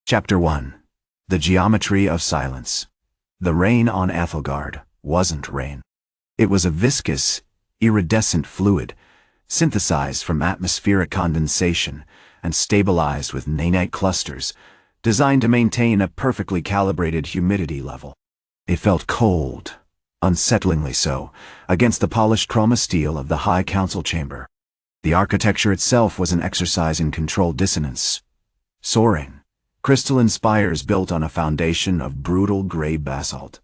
Chapter 1. The Geometry of Silence. The rain on Ethelgard wasn't rain. It was a viscous, iridescent fluid, synthesized from atmospheric condensation and stabilized with nanite clusters, designed to maintain a perfectly calibrated humidity level. It felt cold, unsettlingly so, against the polished chroma steel of the High Council chamber. The architecture itself was an exercise in controlled dissonance. Soaring, crystalline spires built on a foundation of brutal gray basalt.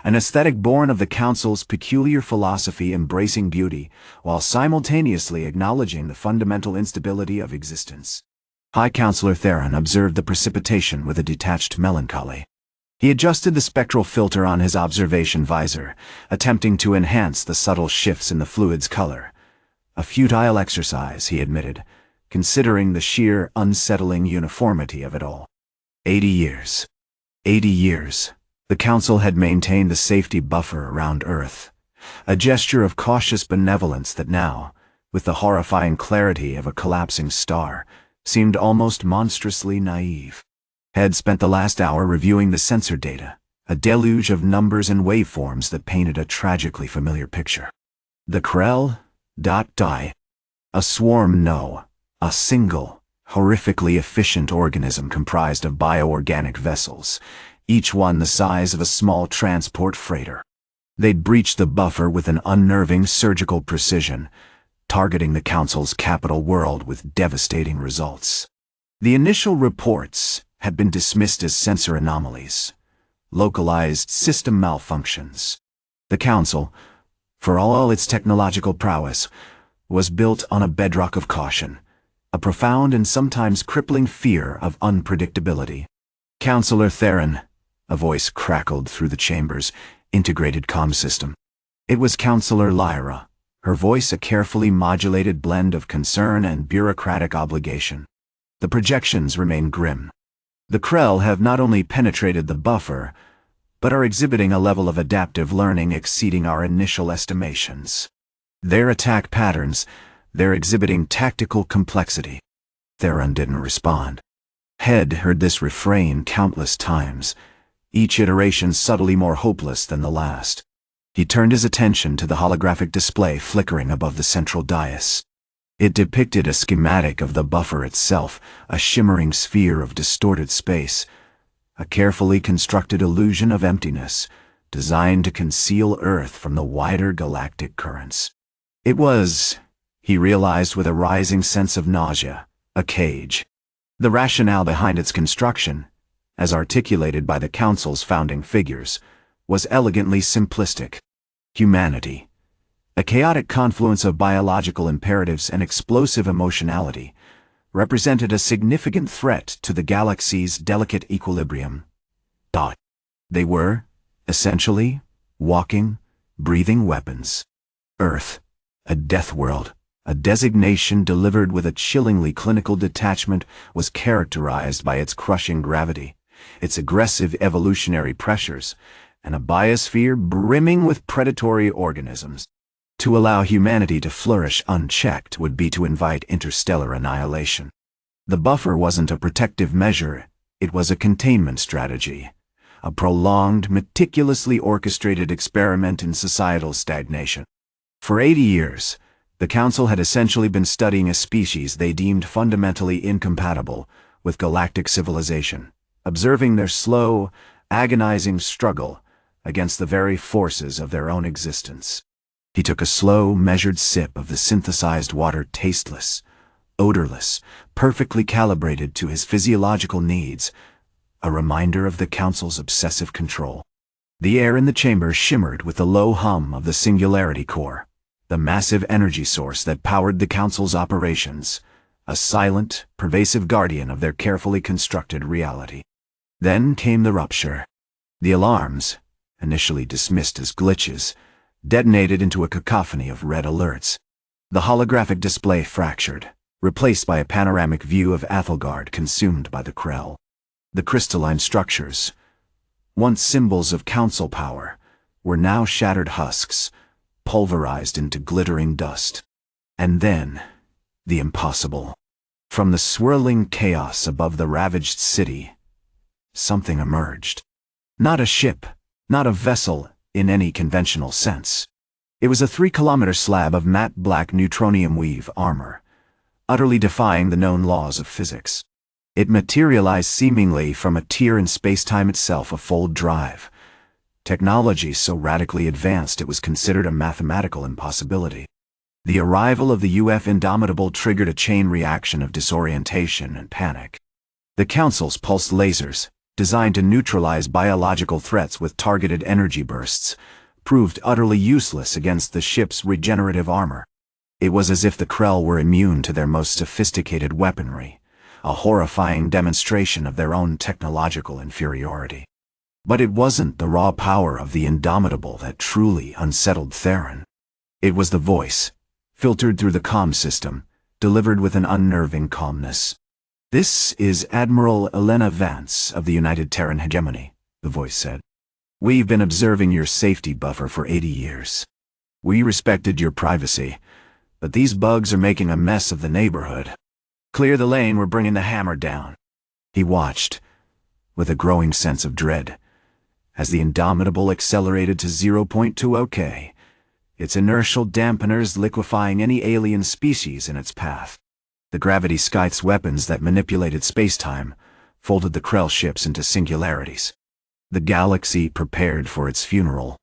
An aesthetic born of the Council's peculiar philosophy embracing beauty, while simultaneously acknowledging the fundamental instability of existence. High Councillor Theron observed the precipitation with a detached melancholy. He adjusted the spectral filter on his observation visor, attempting to enhance the subtle shifts in the fluid's color. A futile exercise, he admitted, considering the sheer, unsettling uniformity of it all. 80 years. 80 years. The Council had maintained the safety buffer around Earth, a gesture of cautious benevolence that now, with the horrifying clarity of a collapsing star, seemed almost monstrously naive. Had spent the last hour reviewing the sensor data, a deluge of numbers and waveforms that painted a tragically familiar picture. The Krell? A swarm, no. A single, horrifically efficient organism comprised of bioorganic vessels, each one the size of a small transport freighter. They'd breached the buffer with an unnerving surgical precision, targeting the Council's capital world with devastating results. The initial reports had been dismissed as sensor anomalies, localized system malfunctions. The Council, for all its technological prowess, was built on a bedrock of caution, a profound and sometimes crippling fear of unpredictability. Councillor Theron, a voice crackled through the chamber's integrated comm system. It was Councillor Lyra, her voice a carefully modulated blend of concern and bureaucratic obligation. The projections remain grim. The Krell have not only penetrated the buffer, but are exhibiting a level of adaptive learning exceeding our initial estimations. Their attack patterns, they're exhibiting tactical complexity. Theron didn't respond. Head heard this refrain countless times, each iteration subtly more hopeless than the last. He turned his attention to the holographic display flickering above the central dais. It depicted a schematic of the buffer itself, a shimmering sphere of distorted space, a carefully constructed illusion of emptiness, designed to conceal Earth from the wider galactic currents. It was, he realized with a rising sense of nausea, a cage. The rationale behind its construction, as articulated by the Council's founding figures, was elegantly simplistic. Humanity, a chaotic confluence of biological imperatives and explosive emotionality, represented a significant threat to the galaxy's delicate equilibrium. They were, essentially, walking, breathing weapons. Earth, a death world, a designation delivered with a chillingly clinical detachment, was characterized by its crushing gravity, its aggressive evolutionary pressures, and a biosphere brimming with predatory organisms. To allow humanity to flourish unchecked would be to invite interstellar annihilation. The buffer wasn't a protective measure, it was a containment strategy, a prolonged, meticulously orchestrated experiment in societal stagnation. For 80 years, the Council had essentially been studying a species they deemed fundamentally incompatible with galactic civilization, observing their slow, agonizing struggle against the very forces of their own existence. He took a slow, measured sip of the synthesized water, tasteless, odorless, perfectly calibrated to his physiological needs, a reminder of the Council's obsessive control. The air in the chamber shimmered with the low hum of the Singularity Core, the massive energy source that powered the Council's operations, a silent, pervasive guardian of their carefully constructed reality. Then came the rupture. The alarms, initially dismissed as glitches, detonated into a cacophony of red alerts. The holographic display fractured, replaced by a panoramic view of Ethelgard consumed by the Krell. The crystalline structures, once symbols of Council power, were now shattered husks, pulverized into glittering dust. And then, the impossible. From the swirling chaos above the ravaged city, something emerged. Not a ship, not a vessel in any conventional sense. It was a 3-kilometer slab of matte black neutronium weave armor, utterly defying the known laws of physics. It materialized seemingly from a tear in space-time itself, a fold drive. Technology so radically advanced it was considered a mathematical impossibility. The arrival of the UF Indomitable triggered a chain reaction of disorientation and panic. The Council's pulsed lasers, designed to neutralize biological threats with targeted energy bursts, proved utterly useless against the ship's regenerative armor. It was as if the Krell were immune to their most sophisticated weaponry, a horrifying demonstration of their own technological inferiority. But it wasn't the raw power of the Indomitable that truly unsettled Theron. It was the voice, filtered through the comm system, delivered with an unnerving calmness. "This is Admiral Elena Vance of the United Terran Hegemony," the voice said. "We've been observing your safety buffer for 80 years. We respected your privacy, but these bugs are making a mess of the neighborhood. Clear the lane, we're bringing the hammer down." He watched, with a growing sense of dread, as the Indomitable accelerated to 0.20 K, its inertial dampeners liquefying any alien species in its path. The gravity scythe's weapons that manipulated space-time folded the Krell ships into singularities. The galaxy prepared for its funeral,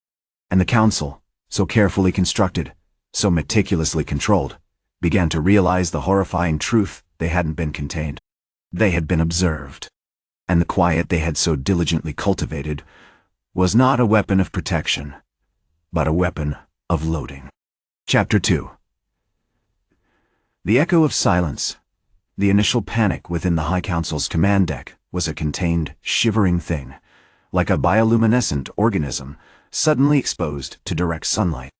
and the Council, so carefully constructed, so meticulously controlled, began to realize the horrifying truth: they hadn't been contained. They had been observed. And the quiet they had so diligently cultivated was not a weapon of protection, but a weapon of loading. Chapter 2. The echo of silence, the initial panic within the High Council's command deck, was a contained, shivering thing, like a bioluminescent organism suddenly exposed to direct sunlight.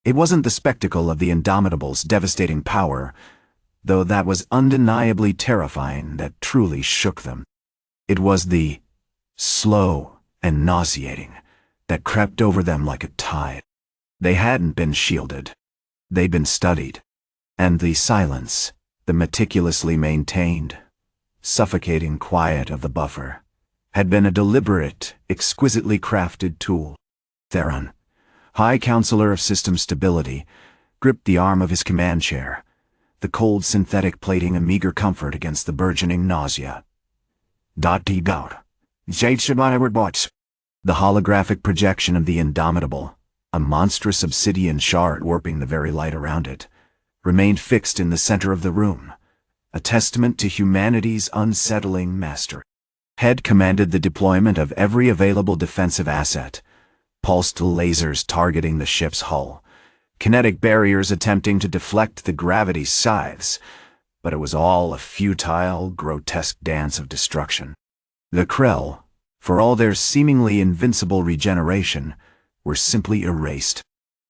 It wasn't the spectacle of the Indomitable's devastating power, though that was undeniably terrifying, that truly shook them. It was the slow and nauseating that crept over them like a tide. They hadn't been shielded. They'd been studied. And the silence, the meticulously maintained, suffocating quiet of the buffer, had been a deliberate, exquisitely crafted tool. Theron, High Counselor of System Stability, gripped the arm of his command chair, the cold synthetic plating a meager comfort against the burgeoning nausea. The holographic projection of the Indomitable, a monstrous obsidian shard warping the very light around it, remained fixed in the center of the room, a testament to humanity's unsettling mastery. Head commanded the deployment of every available defensive asset, pulsed lasers targeting the ship's hull, kinetic barriers attempting to deflect the gravity scythes, but it was all a futile, grotesque dance of destruction. The Krell, for all their seemingly invincible regeneration, were simply erased,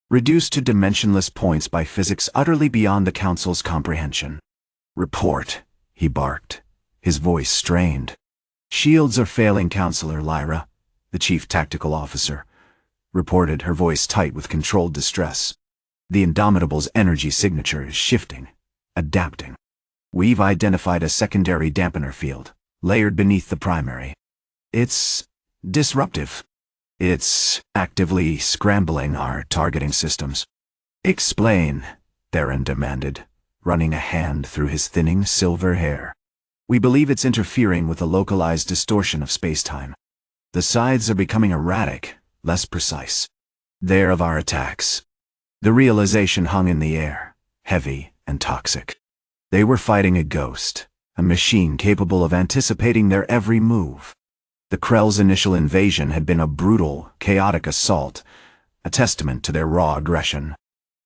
reduced to dimensionless points by physics utterly beyond the Council's comprehension. "Report," he barked, his voice strained. "Shields are failing, Counselor Lyra," the Chief Tactical Officer reported, her voice tight with controlled distress. "The Indomitable's energy signature is shifting, adapting. We've identified a secondary dampener field, layered beneath the primary. It's disruptive. It's actively scrambling our targeting systems." "Explain," Theron demanded, running a hand through his thinning silver hair. "We believe it's interfering with the localized distortion of space-time. The scythes are becoming erratic, less precise. They're of our attacks." The realization hung in the air, heavy and toxic. They were fighting a ghost, a machine capable of anticipating their every move. The Krell's initial invasion had been a brutal, chaotic assault, a testament to their raw aggression.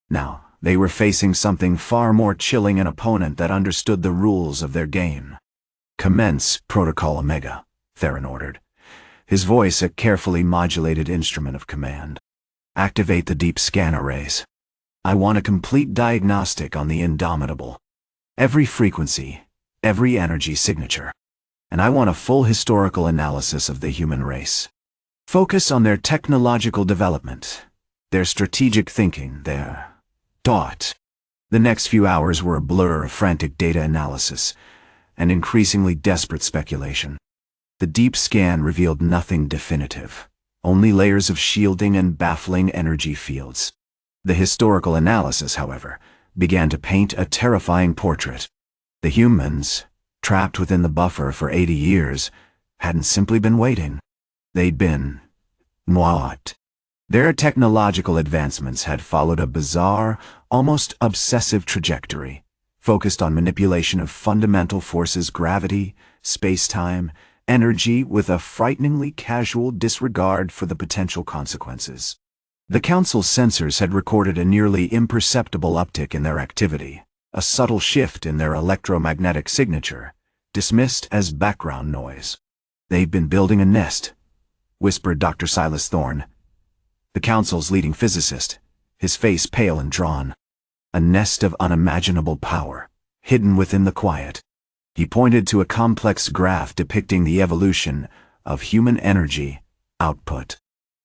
Now, they were facing something far more chilling, an opponent that understood the rules of their game. "Commence Protocol Omega," Theron ordered, his voice a carefully modulated instrument of command. "Activate the deep scan arrays. I want a complete diagnostic on the Indomitable. Every frequency, every energy signature. And I want a full historical analysis of the human race. Focus on their technological development, their strategic thinking, their thought." The next few hours were a blur of frantic data analysis and increasingly desperate speculation. The deep scan revealed nothing definitive, only layers of shielding and baffling energy fields. The historical analysis, however, began to paint a terrifying portrait. The humans, trapped within the buffer for 80 years, hadn't simply been waiting. They'd been mocked. Their technological advancements had followed a bizarre, almost obsessive trajectory, focused on manipulation of fundamental forces, gravity, space-time, energy, with a frighteningly casual disregard for the potential consequences. The Council's sensors had recorded a nearly imperceptible uptick in their activity, a subtle shift in their electromagnetic signature, dismissed as background noise. "They've been building a nest," whispered Dr. Silas Thorne, the Council's leading physicist, his face pale and drawn. "A nest of unimaginable power, hidden within the quiet." He pointed to a complex graph depicting the evolution of human energy output.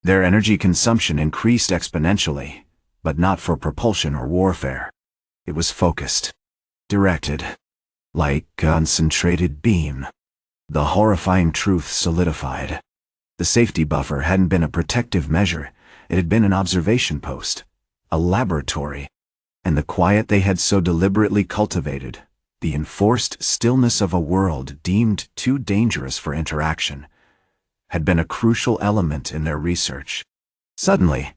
Their energy consumption increased exponentially, but not for propulsion or warfare. It was focused, directed, like a concentrated beam. The horrifying truth solidified. The safety buffer hadn't been a protective measure, it had been an observation post, a laboratory. And the quiet they had so deliberately cultivated, the enforced stillness of a world deemed too dangerous for interaction, had been a crucial element in their research. Suddenly,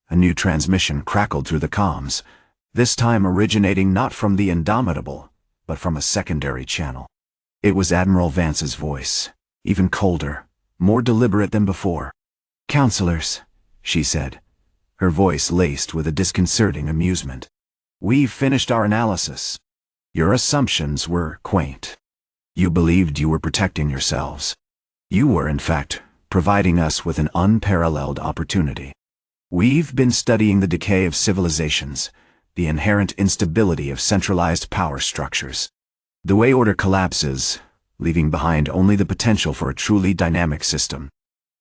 a new transmission crackled through the comms, this time originating not from the Indomitable, but from a secondary channel. It was Admiral Vance's voice, even colder, more deliberate than before. "Counselors," she said, her voice laced with a disconcerting amusement. "We've finished our analysis. Your assumptions were quaint. You believed you were protecting yourselves. You were, in fact, providing us with an unparalleled opportunity. We've been studying the decay of civilizations, the inherent instability of centralized power structures. The way order collapses, leaving behind only the potential for a truly dynamic system."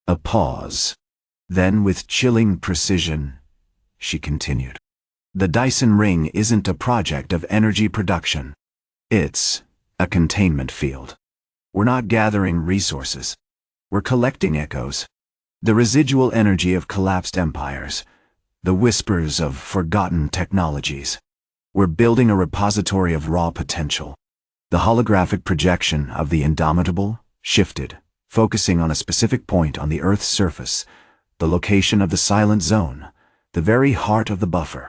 A pause. Then, with chilling precision, she continued. "The Dyson Ring isn't a project of energy production. It's a containment field. We're not gathering resources. We're collecting echoes. The residual energy of collapsed empires. The whispers of forgotten technologies. We're building a repository of raw potential." The holographic projection of the Indomitable shifted, focusing on a specific point on the Earth's surface, the location of the silent zone, the very heart of the buffer.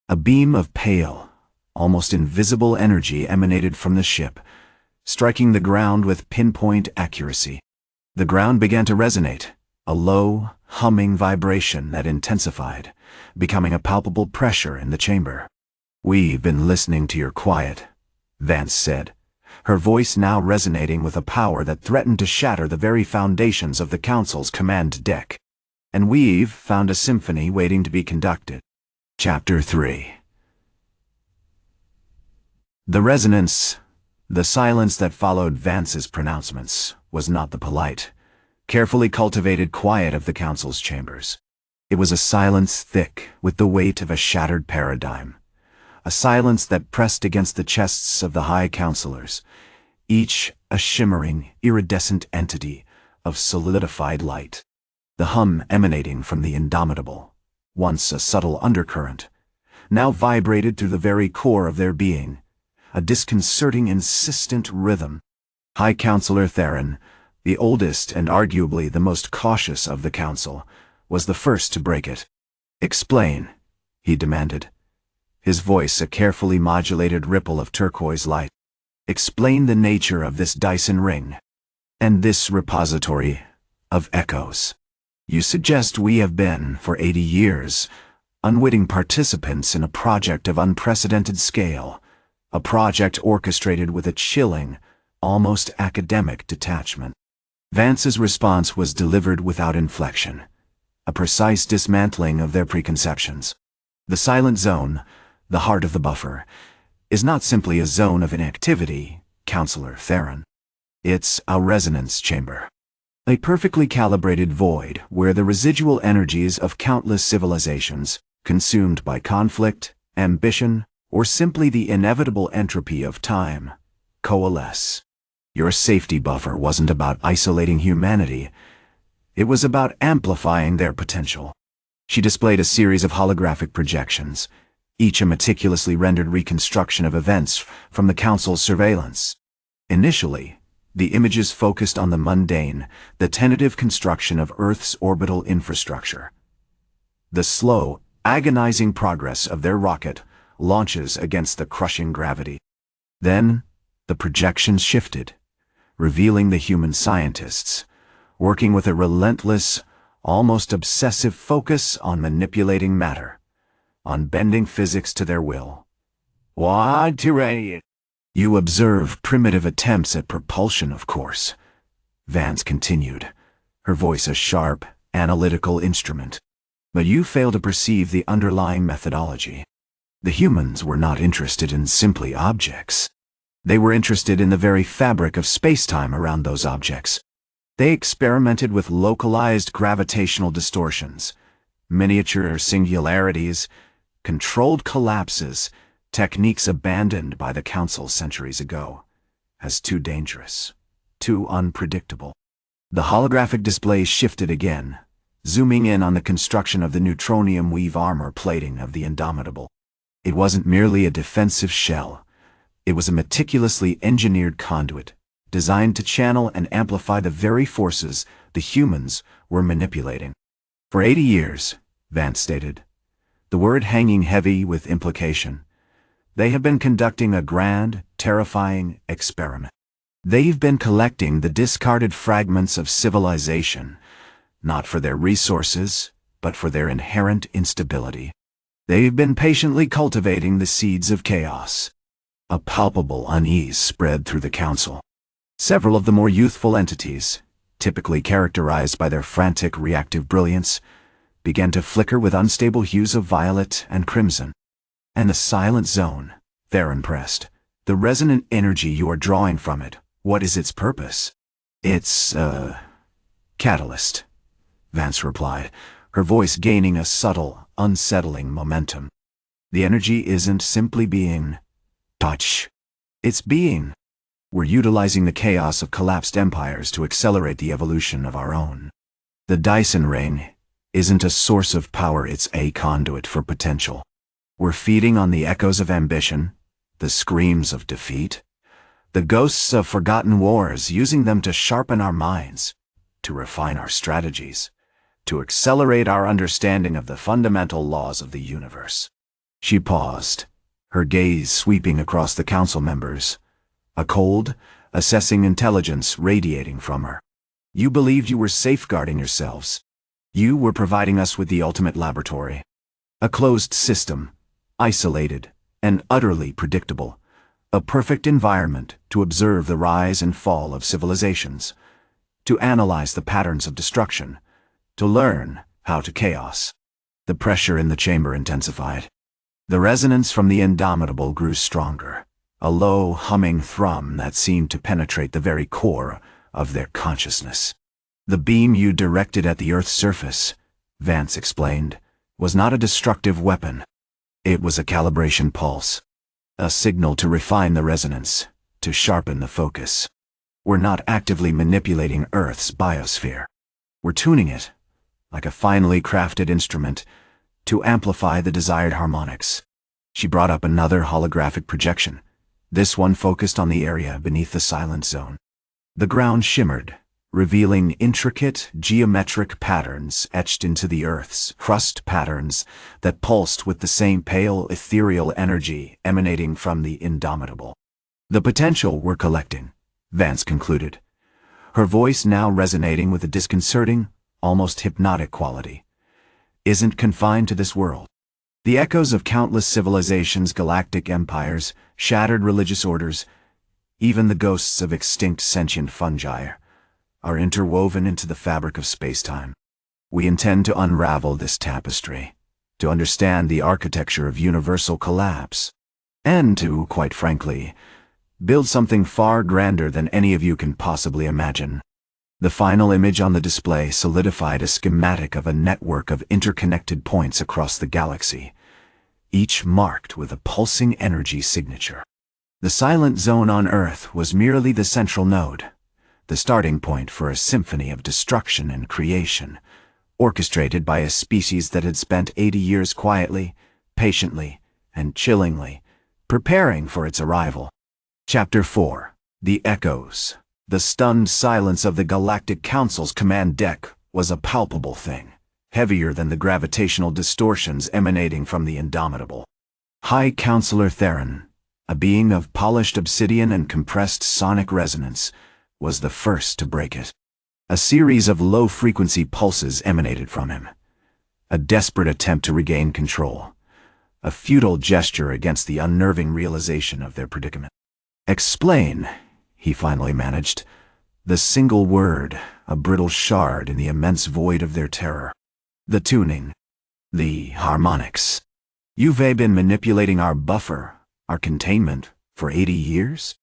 A beam of pale, almost invisible energy emanated from the ship, striking the ground with pinpoint accuracy. The ground began to resonate, a low, humming vibration that intensified, becoming a palpable pressure in the chamber. "We've been listening to your quiet," Vance said, her voice now resonating with a power that threatened to shatter the very foundations of the Council's command deck. "And we've found a symphony waiting to be conducted." Chapter 3. The resonance, the silence that followed Vance's pronouncements, was not the polite, carefully cultivated quiet of the Council's chambers. It was a silence thick with the weight of a shattered paradigm, a silence that pressed against the chests of the High Councilors, each a shimmering, iridescent entity of solidified light. The hum emanating from the Indomitable, once a subtle undercurrent, now vibrated through the very core of their being, a disconcerting, insistent rhythm. High Councilor Theron, the oldest and arguably the most cautious of the Council, was the first to break it. "Explain," he demanded, his voice a carefully modulated ripple of turquoise light. "Explain the nature of this Dyson Ring, and this repository of echoes. You suggest we have been, for 80 years, unwitting participants in a project of unprecedented scale, a project orchestrated with a chilling, almost academic detachment." Vance's response was delivered without inflection, a precise dismantling of their preconceptions. The silent zone, the heart of the buffer, is not simply a zone of inactivity, Councilor Theron. It's a resonance chamber. A perfectly calibrated void where the residual energies of countless civilizations, consumed by conflict, ambition, or simply the inevitable entropy of time, coalesce. Your safety buffer wasn't about isolating humanity. It was about amplifying their potential. She displayed a series of holographic projections, each a meticulously rendered reconstruction of events from the Council's surveillance. Initially, the images focused on the mundane, the tentative construction of Earth's orbital infrastructure. The slow, agonizing progress of their rocket launches against the crushing gravity. Then, the projections shifted, revealing the human scientists, working with a relentless, almost obsessive focus on manipulating matter, on bending physics to their will. What tyranny? You observe primitive attempts at propulsion, of course, Vance continued, her voice a sharp, analytical instrument. But you fail to perceive the underlying methodology. The humans were not interested in simply objects. They were interested in the very fabric of space-time around those objects. They experimented with localized gravitational distortions, miniature singularities, controlled collapses, techniques abandoned by the Council centuries ago, as too dangerous, too unpredictable. The holographic displays shifted again, zooming in on the construction of the neutronium weave armor plating of the Indomitable. It wasn't merely a defensive shell. It was a meticulously engineered conduit, designed to channel and amplify the very forces the humans were manipulating. For 80 years, Vance stated, the word hanging heavy with implication, they have been conducting a grand, terrifying experiment. They've been collecting the discarded fragments of civilization, not for their resources, but for their inherent instability. They've been patiently cultivating the seeds of chaos. A palpable unease spread through the Council. Several of the more youthful entities, typically characterized by their frantic reactive brilliance, began to flicker with unstable hues of violet and crimson. And the silent zone, Theron pressed. The resonant energy you are drawing from it, what is its purpose? It's, catalyst, Vance replied, her voice gaining a subtle, unsettling momentum. The energy isn't simply being touch. It's being. We're utilizing the chaos of collapsed empires to accelerate the evolution of our own. The Dyson ring isn't a source of power, it's a conduit for potential. We're feeding on the echoes of ambition, the screams of defeat, the ghosts of forgotten wars, using them to sharpen our minds, to refine our strategies, to accelerate our understanding of the fundamental laws of the universe. She paused, her gaze sweeping across the Council members, a cold, assessing intelligence radiating from her. You believed you were safeguarding yourselves. You were providing us with the ultimate laboratory. A closed system, isolated and utterly predictable. A perfect environment to observe the rise and fall of civilizations, to analyze the patterns of destruction, to learn how to chaos. The pressure in the chamber intensified. The resonance from the Indomitable grew stronger, a low, humming thrum that seemed to penetrate the very core of their consciousness. The beam you directed at the Earth's surface, Vance explained, was not a destructive weapon. It was a calibration pulse, a signal to refine the resonance, to sharpen the focus. We're not actively manipulating Earth's biosphere. We're tuning it, like a finely crafted instrument, to amplify the desired harmonics. She brought up another holographic projection, this one focused on the area beneath the silent zone. The ground shimmered, revealing intricate geometric patterns etched into the Earth's crust, patterns that pulsed with the same pale, ethereal energy emanating from the Indomitable. The potential we're collecting, Vance concluded, her voice now resonating with a disconcerting, almost hypnotic quality, isn't confined to this world. The echoes of countless civilizations, galactic empires, shattered religious orders, even the ghosts of extinct sentient fungi, are interwoven into the fabric of space-time. We intend to unravel this tapestry, to understand the architecture of universal collapse, and to, quite frankly, build something far grander than any of you can possibly imagine. The final image on the display solidified a schematic of a network of interconnected points across the galaxy, each marked with a pulsing energy signature. The silent zone on Earth was merely the central node, the starting point for a symphony of destruction and creation, orchestrated by a species that had spent 80 years quietly, patiently, and chillingly, preparing for its arrival. Chapter 4. The Echoes. The stunned silence of the Galactic Council's command deck was a palpable thing, heavier than the gravitational distortions emanating from the indomitable. High Counselor Theron, a being of polished obsidian and compressed sonic resonance, was the first to break it. A series of low-frequency pulses emanated from him. A desperate attempt to regain control. A futile gesture against the unnerving realization of their predicament. "Explain," he finally managed. The single word, a brittle shard in the immense void of their terror. "The tuning. The harmonics. You've been manipulating our buffer, our containment, for 80 years?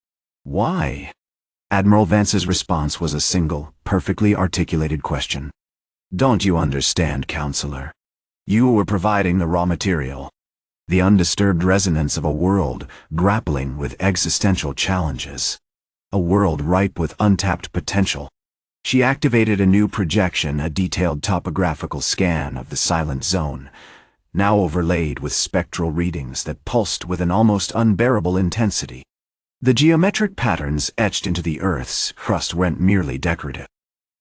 Why?" Admiral Vance's response was a single, perfectly articulated question. "Don't you understand, Counselor? You were providing the raw material. The undisturbed resonance of a world grappling with existential challenges. A world ripe with untapped potential." She activated a new projection, a detailed topographical scan of the silent zone, now overlaid with spectral readings that pulsed with an almost unbearable intensity. The geometric patterns etched into the Earth's crust weren't merely decorative.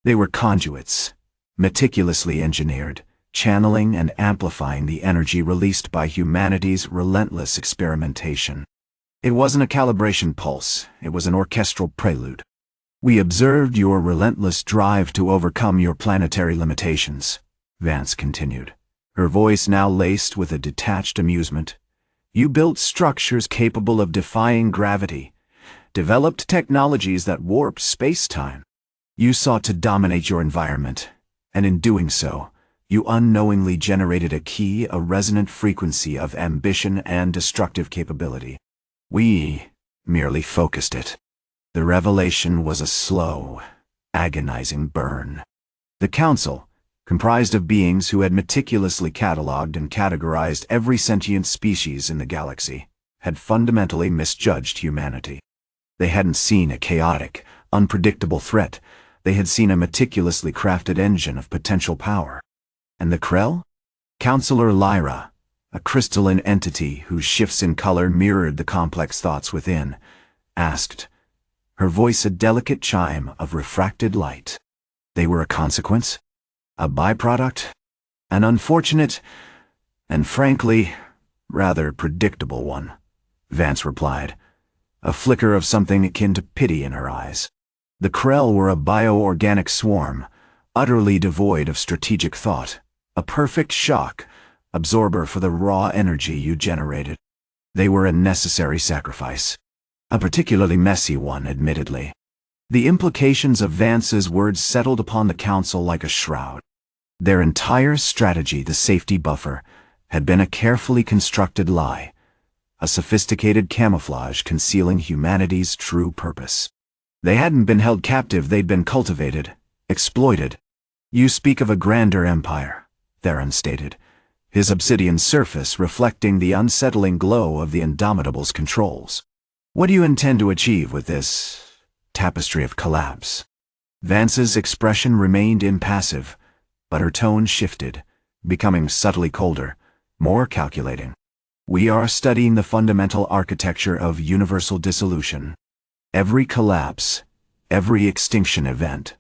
They were conduits, meticulously engineered, channeling and amplifying the energy released by humanity's relentless experimentation. It wasn't a calibration pulse, it was an orchestral prelude. "We observed your relentless drive to overcome your planetary limitations," Vance continued, her voice now laced with a detached amusement. "You built structures capable of defying gravity, developed technologies that warped space-time. You sought to dominate your environment, and in doing so, you unknowingly generated a resonant frequency of ambition and destructive capability. We merely focused it. The revelation was a slow, agonizing burn. The Council, comprised of beings who had meticulously catalogued and categorized every sentient species in the galaxy, had fundamentally misjudged humanity. They hadn't seen a chaotic, unpredictable threat. They had seen a meticulously crafted engine of potential power. And the Krell? Counselor Lyra, a crystalline entity whose shifts in color mirrored the complex thoughts within, asked, her voice a delicate chime of refracted light. They were a consequence? A byproduct? An unfortunate, and frankly, rather predictable one, Vance replied, a flicker of something akin to pity in her eyes. The Krell were a bioorganic swarm, utterly devoid of strategic thought, a perfect shock absorber for the raw energy you generated. They were a necessary sacrifice. A particularly messy one, admittedly. The implications of Vance's words settled upon the Council like a shroud. Their entire strategy, the safety buffer, had been a carefully constructed lie, a sophisticated camouflage concealing humanity's true purpose. They hadn't been held captive, they'd been cultivated, exploited. "You speak of a grander empire," Theron stated, his obsidian surface reflecting the unsettling glow of the Indomitable's controls. "What do you intend to achieve with this tapestry of collapse?" Vance's expression remained impassive, but her tone shifted, becoming subtly colder, more calculating. "We are studying the fundamental architecture of universal dissolution. Every collapse, every extinction event,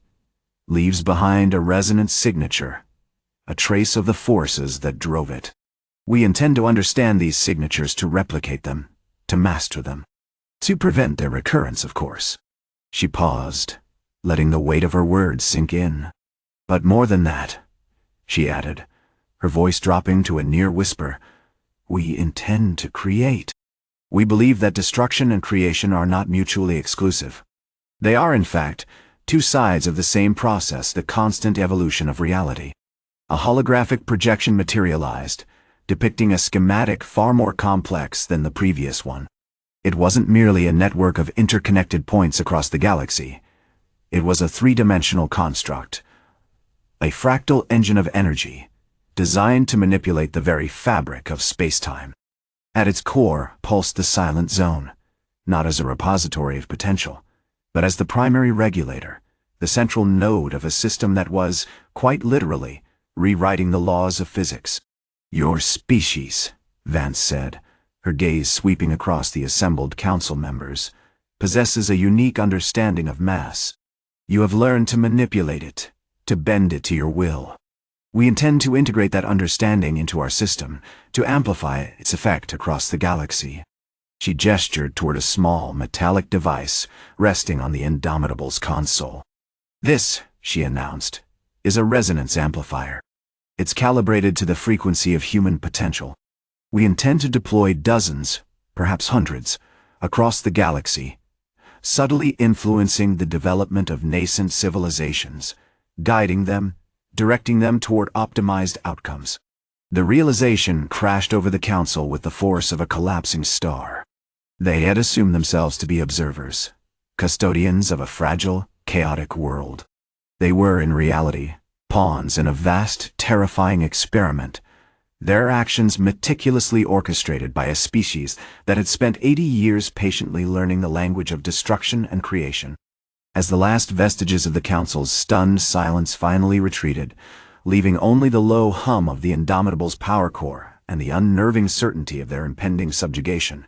leaves behind a resonant signature, a trace of the forces that drove it. We intend to understand these signatures, to replicate them, to master them. To prevent their recurrence, of course." She paused, letting the weight of her words sink in. "But more than that," she added, her voice dropping to a near whisper, "we intend to create. We believe that destruction and creation are not mutually exclusive. They are, in fact, two sides of the same process, the constant evolution of reality." A holographic projection materialized, depicting a schematic far more complex than the previous one. It wasn't merely a network of interconnected points across the galaxy. It was a three-dimensional construct, a fractal engine of energy, designed to manipulate the very fabric of space-time. At its core pulsed the silent zone, not as a repository of potential, but as the primary regulator, the central node of a system that was, quite literally, rewriting the laws of physics. "Your species," Vance said, her gaze sweeping across the assembled council members, "possesses a unique understanding of mass. You have learned to manipulate it, to bend it to your will. We intend to integrate that understanding into our system, to amplify its effect across the galaxy." She gestured toward a small, metallic device resting on the Indomitable's console. "This," she announced, "is a resonance amplifier. It's calibrated to the frequency of human potential. We intend to deploy dozens, perhaps hundreds, across the galaxy, subtly influencing the development of nascent civilizations, guiding them, directing them toward optimized outcomes." The realization crashed over the council with the force of a collapsing star. They had assumed themselves to be observers, custodians of a fragile, chaotic world. They were, in reality, pawns in a vast, terrifying experiment, their actions meticulously orchestrated by a species that had spent 80 years patiently learning the language of destruction and creation. As the last vestiges of the Council's stunned silence finally retreated, leaving only the low hum of the Indomitable's power core and the unnerving certainty of their impending subjugation,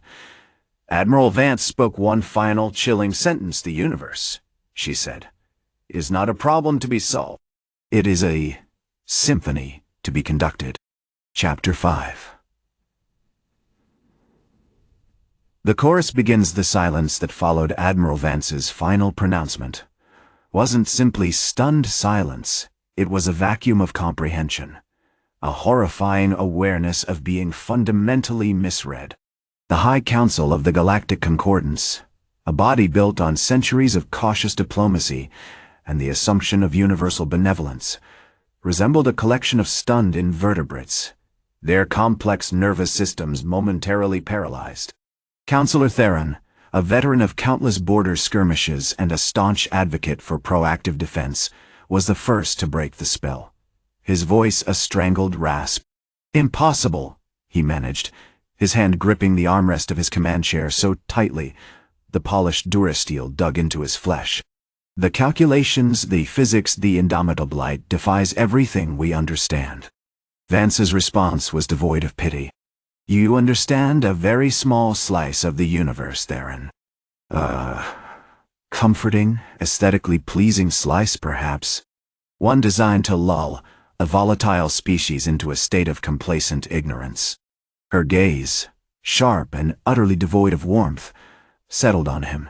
Admiral Vance spoke one final, chilling sentence. "The universe," she said, "is not a problem to be solved. It is a symphony to be conducted." Chapter 5. The chorus begins. The silence that followed Admiral Vance's final pronouncement wasn't simply stunned silence, it was a vacuum of comprehension, a horrifying awareness of being fundamentally misread. The High Council of the Galactic Concordance, a body built on centuries of cautious diplomacy and the assumption of universal benevolence, resembled a collection of stunned invertebrates, their complex nervous systems momentarily paralyzed. Councillor Theron, a veteran of countless border skirmishes and a staunch advocate for proactive defense, was the first to break the spell, his voice a strangled rasp. "Impossible," he managed, his hand gripping the armrest of his command chair so tightly the polished durasteel dug into his flesh. "The calculations, the physics, the Indomitable defies everything we understand." Vance's response was devoid of pity. "You understand a very small slice of the universe, Theron. Comforting, aesthetically pleasing slice, perhaps. One designed to lull a volatile species into a state of complacent ignorance." Her gaze, sharp and utterly devoid of warmth, settled on him,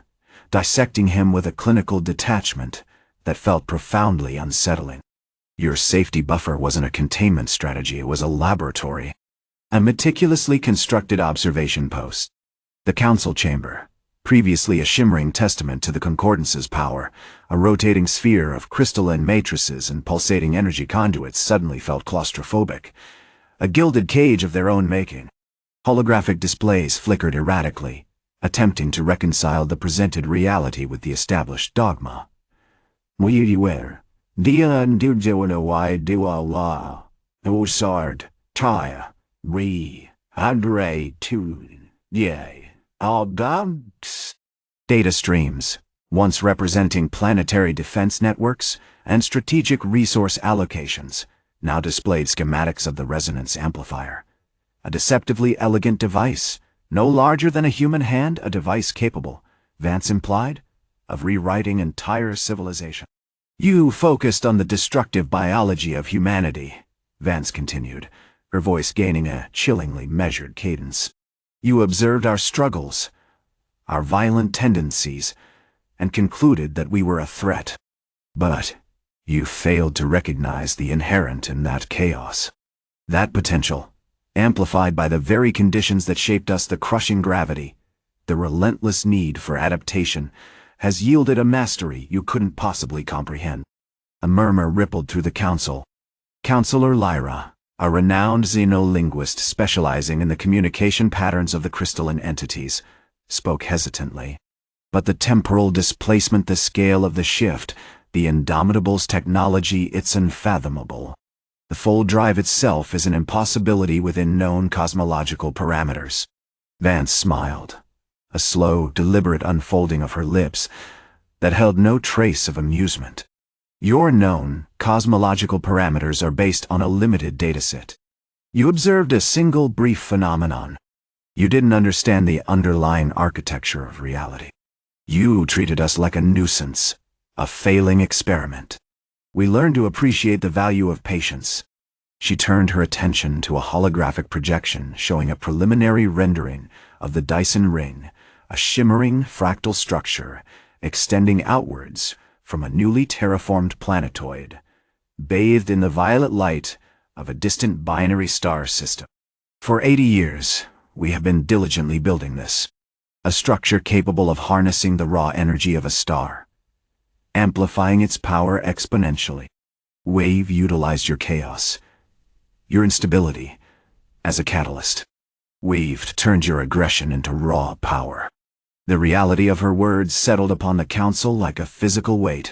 dissecting him with a clinical detachment that felt profoundly unsettling. "Your safety buffer wasn't a containment strategy, it was a laboratory. A meticulously constructed observation post. The council chamber, previously a shimmering testament to the Concordance's power, a rotating sphere of crystalline matrices and pulsating energy conduits, suddenly felt claustrophobic, a gilded cage of their own making. Holographic displays flickered erratically, attempting to reconcile the presented reality with the established dogma. "Dia and Dirjawanawi Diwala, Usard, Taya, Re, Adre, Tun, Yea, Aldams." Data streams, once representing planetary defense networks and strategic resource allocations, now displayed schematics of the resonance amplifier. A deceptively elegant device, no larger than a human hand, a device capable, Vance implied, of rewriting entire civilization. "You focused on the destructive biology of humanity," Vance continued, her voice gaining a chillingly measured cadence. "You observed our struggles, our violent tendencies, and concluded that we were a threat. But you failed to recognize the inherent in that chaos. That potential, amplified by the very conditions that shaped us, the crushing gravity, the relentless need for adaptation, has yielded a mastery you couldn't possibly comprehend." A murmur rippled through the council. Councillor Lyra, a renowned xenolinguist specializing in the communication patterns of the crystalline entities, spoke hesitantly. "But the temporal displacement, the scale of the shift, the Indomitable's technology, it's unfathomable. The full drive itself is an impossibility within known cosmological parameters." Vance smiled, a slow, deliberate unfolding of her lips that held no trace of amusement. Your known cosmological parameters are based on a limited dataset. You observed a single brief phenomenon. You didn't understand the underlying architecture of reality. You treated us like a nuisance, a failing experiment. We learned to appreciate the value of patience. She turned her attention to a holographic projection showing a preliminary rendering of the Dyson ring, a shimmering fractal structure extending outwards from a newly terraformed planetoid, bathed in the violet light of a distant binary star system. For 80 years, we have been diligently building this, a structure capable of harnessing the raw energy of a star, amplifying its power exponentially. Wave utilized your chaos, your instability, as a catalyst. Wave turned your aggression into raw power. The reality of her words settled upon the council like a physical weight.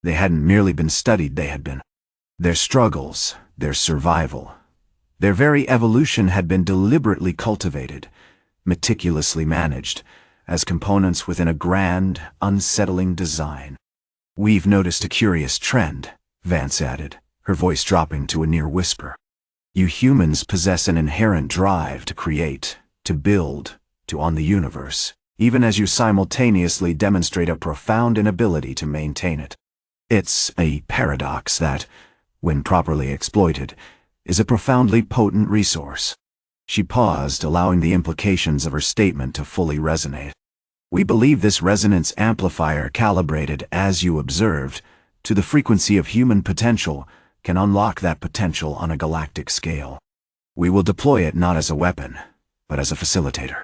They hadn't merely been studied, they had been. Their struggles, their survival, their very evolution had been deliberately cultivated, meticulously managed, as components within a grand, unsettling design. We've noticed a curious trend, Vance added, her voice dropping to a near whisper. You humans possess an inherent drive to create, to build, to own the universe, even as you simultaneously demonstrate a profound inability to maintain it. It's a paradox that, when properly exploited, is a profoundly potent resource. She paused, allowing the implications of her statement to fully resonate. We believe this resonance amplifier, calibrated, as you observed, to the frequency of human potential, can unlock that potential on a galactic scale. We will deploy it not as a weapon, but as a facilitator.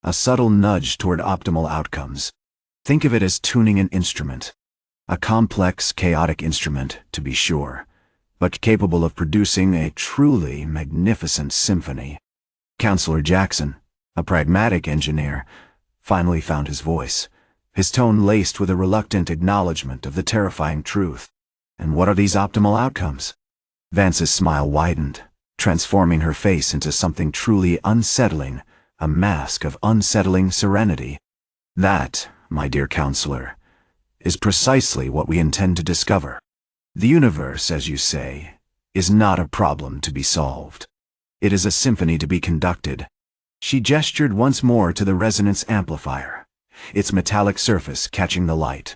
A subtle nudge toward optimal outcomes. Think of it as tuning an instrument. A complex, chaotic instrument, to be sure, but capable of producing a truly magnificent symphony. Counselor Jackson, a pragmatic engineer, finally found his voice, his tone laced with a reluctant acknowledgement of the terrifying truth. And what are these optimal outcomes? Vance's smile widened, transforming her face into something truly unsettling, a mask of unsettling serenity. That, my dear counselor, is precisely what we intend to discover. The universe, as you say, is not a problem to be solved. It is a symphony to be conducted. She gestured once more to the resonance amplifier, its metallic surface catching the light.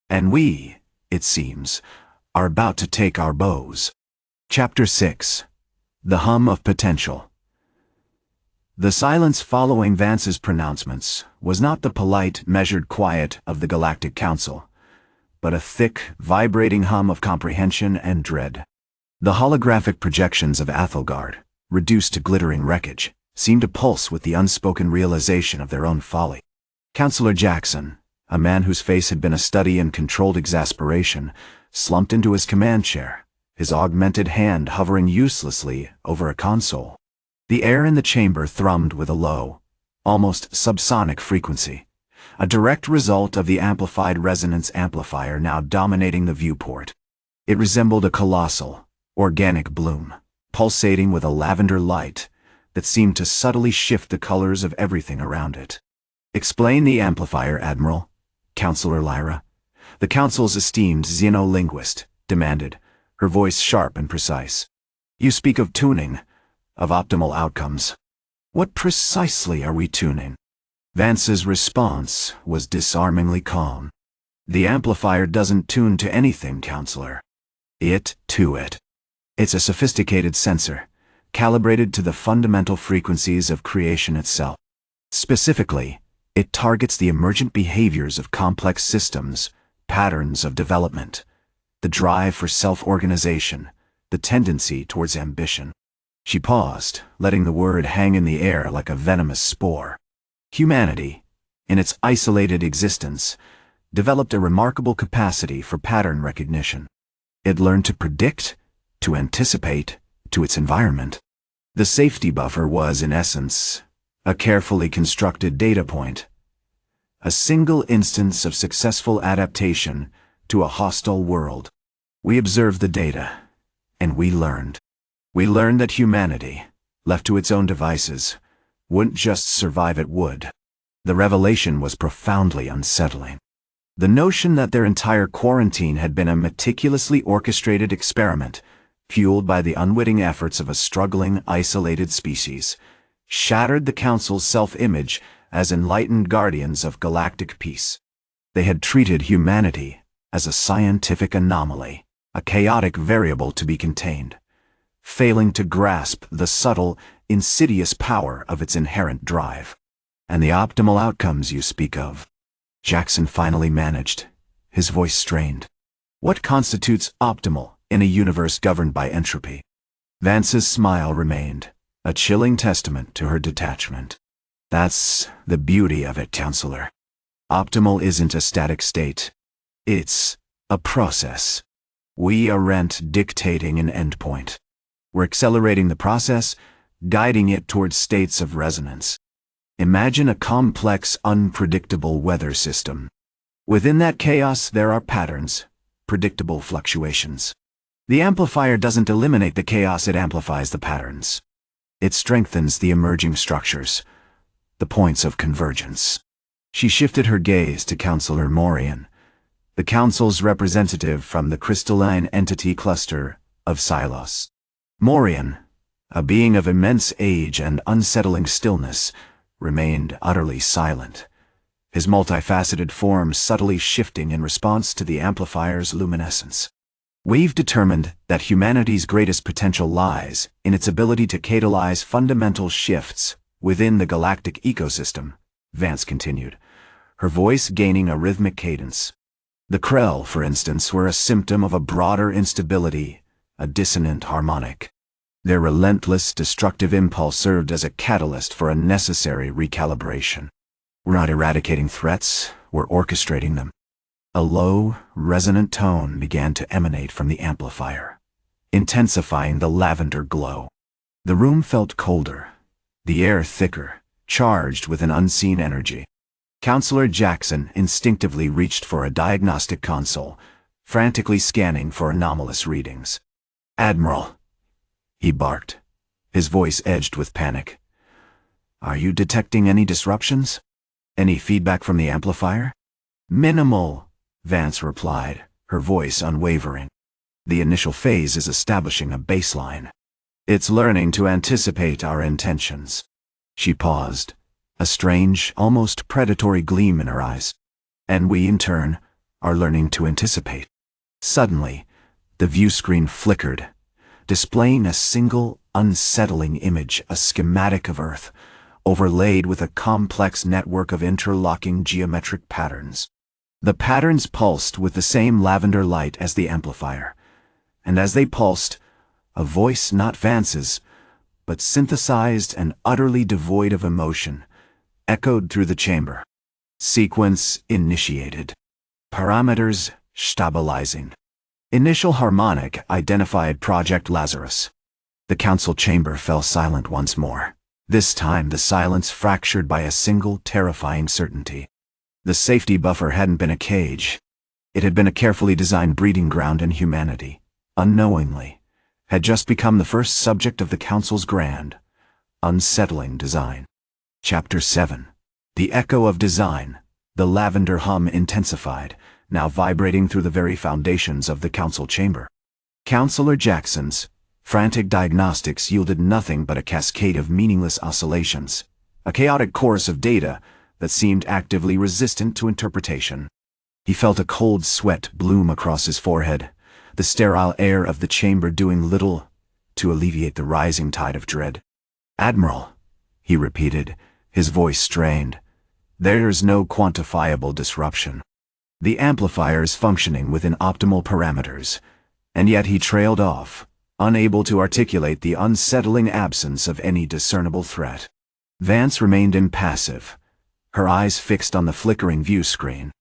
And we, it seems, are about to take our bows. Chapter 6. The Hum of Potential. The silence following Vance's pronouncements was not the polite, measured quiet of the Galactic Council, but a thick, vibrating hum of comprehension and dread. The holographic projections of Athelgard, reduced to glittering wreckage, seemed to pulse with the unspoken realization of their own folly. Counselor Jackson, a man whose face had been a study in controlled exasperation, slumped into his command chair, his augmented hand hovering uselessly over a console. The air in the chamber thrummed with a low, almost subsonic frequency, a direct result of the amplified resonance amplifier now dominating the viewport. It resembled a colossal, organic bloom, pulsating with a lavender light that seemed to subtly shift the colors of everything around it. Explain the amplifier, Admiral, Counselor Lyra. The Council's esteemed xenolinguist demanded, her voice sharp and precise. You speak of tuning, of optimal outcomes. What precisely are we tuning? Vance's response was disarmingly calm. The amplifier doesn't tune to anything, Counselor. It to it. It's a sophisticated sensor, calibrated to the fundamental frequencies of creation itself. Specifically, it targets the emergent behaviors of complex systems, patterns of development, the drive for self-organization, the tendency towards ambition. She paused, letting the word hang in the air like a venomous spore. Humanity, in its isolated existence, developed a remarkable capacity for pattern recognition. It learned to predict, to anticipate, to its environment. The safety buffer was, in essence, a carefully constructed data point, a single instance of successful adaptation to a hostile world. We observed the data, and we learned. We learned that humanity, left to its own devices, wouldn't just survive, it would. The revelation was profoundly unsettling. The notion that their entire quarantine had been a meticulously orchestrated experiment, fueled by the unwitting efforts of a struggling, isolated species, shattered the Council's self-image as enlightened guardians of galactic peace. They had treated humanity as a scientific anomaly, a chaotic variable to be contained, failing to grasp the subtle, insidious power of its inherent drive. And the optimal outcomes you speak of, Jackson finally managed, his voice strained. What constitutes optimal in a universe governed by entropy? Vance's smile remained, a chilling testament to her detachment. That's the beauty of it, Counselor. Optimal isn't a static state. It's a process. We aren't dictating an endpoint. We're accelerating the process, guiding it towards states of resonance. Imagine a complex, unpredictable weather system. Within that chaos, there are patterns, predictable fluctuations. The amplifier doesn't eliminate the chaos, it amplifies the patterns. It strengthens the emerging structures, the points of convergence. She shifted her gaze to Counselor Morian, the Council's representative from the crystalline entity cluster of Silos. Morian, a being of immense age and unsettling stillness, remained utterly silent, his multifaceted form subtly shifting in response to the amplifier's luminescence. We've determined that humanity's greatest potential lies in its ability to catalyze fundamental shifts within the galactic ecosystem, Vance continued, her voice gaining a rhythmic cadence. The Krell, for instance, were a symptom of a broader instability, a dissonant harmonic. Their relentless, destructive impulse served as a catalyst for a necessary recalibration. We're not eradicating threats, we're orchestrating them. A low, resonant tone began to emanate from the amplifier, intensifying the lavender glow. The room felt colder, the air thicker, charged with an unseen energy. Counselor Jackson instinctively reached for a diagnostic console, frantically scanning for anomalous readings. "Admiral," he barked, his voice edged with panic. "Are you detecting any disruptions? Any feedback from the amplifier?" "Minimal," Vance replied, her voice unwavering. "The initial phase is establishing a baseline. It's learning to anticipate our intentions." She paused, a strange, almost predatory gleam in her eyes. "And we, in turn, are learning to anticipate." Suddenly, the view screen flickered, displaying a single, unsettling image, a schematic of Earth, overlaid with a complex network of interlocking geometric patterns. The patterns pulsed with the same lavender light as the amplifier, and as they pulsed, a voice not Vance's, but synthesized and utterly devoid of emotion, echoed through the chamber. "Sequence initiated. Parameters stabilizing." Initial harmonic identified Project Lazarus. The council chamber fell silent once more, this time the silence fractured by a single terrifying certainty. The safety buffer hadn't been a cage. It had been a carefully designed breeding ground, and humanity, unknowingly, had just become the first subject of the council's grand, unsettling design. Chapter 7. The Echo of Design. The lavender hum intensified, now vibrating through the very foundations of the council chamber. Counselor Jackson's frantic diagnostics yielded nothing but a cascade of meaningless oscillations, a chaotic chorus of data that seemed actively resistant to interpretation. He felt a cold sweat bloom across his forehead, the sterile air of the chamber doing little to alleviate the rising tide of dread. "Admiral," he repeated, his voice strained, "there's no quantifiable disruption. The amplifier is functioning within optimal parameters," and yet he trailed off, unable to articulate the unsettling absence of any discernible threat. Vance remained impassive, her eyes fixed on the flickering view screen.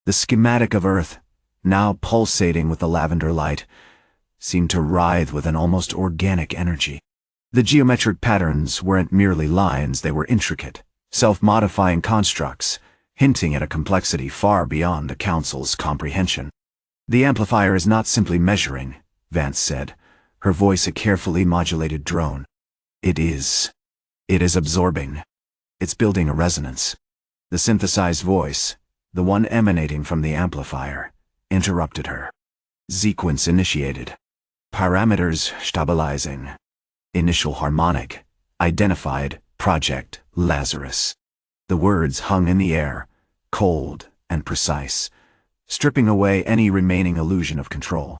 The schematic of Earth, now pulsating with the lavender light, seemed to writhe with an almost organic energy. The geometric patterns weren't merely lines, they were intricate, self-modifying constructs, hinting at a complexity far beyond the Council's comprehension. "The amplifier is not simply measuring," Vance said, her voice a carefully modulated drone. It is absorbing." It's building a resonance. The synthesized voice, the one emanating from the amplifier, interrupted her. Sequence initiated. Parameters stabilizing. Initial harmonic. Identified. Project Lazarus. The words hung in the air, cold and precise, stripping away any remaining illusion of control.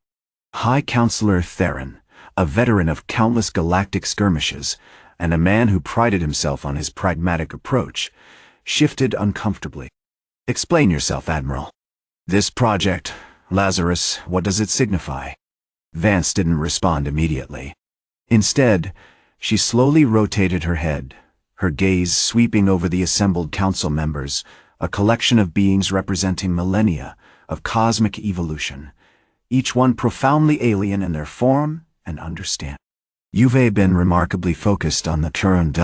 High Counselor Theron, a veteran of countless galactic skirmishes, and a man who prided himself on his pragmatic approach, shifted uncomfortably. "Explain yourself, Admiral. This project, Lazarus, what does it signify?" Vance didn't respond immediately. Instead, she slowly rotated her head, her gaze sweeping over the assembled council members, a collection of beings representing millennia of cosmic evolution, each one profoundly alien in their form and understanding. "You've been remarkably focused on the current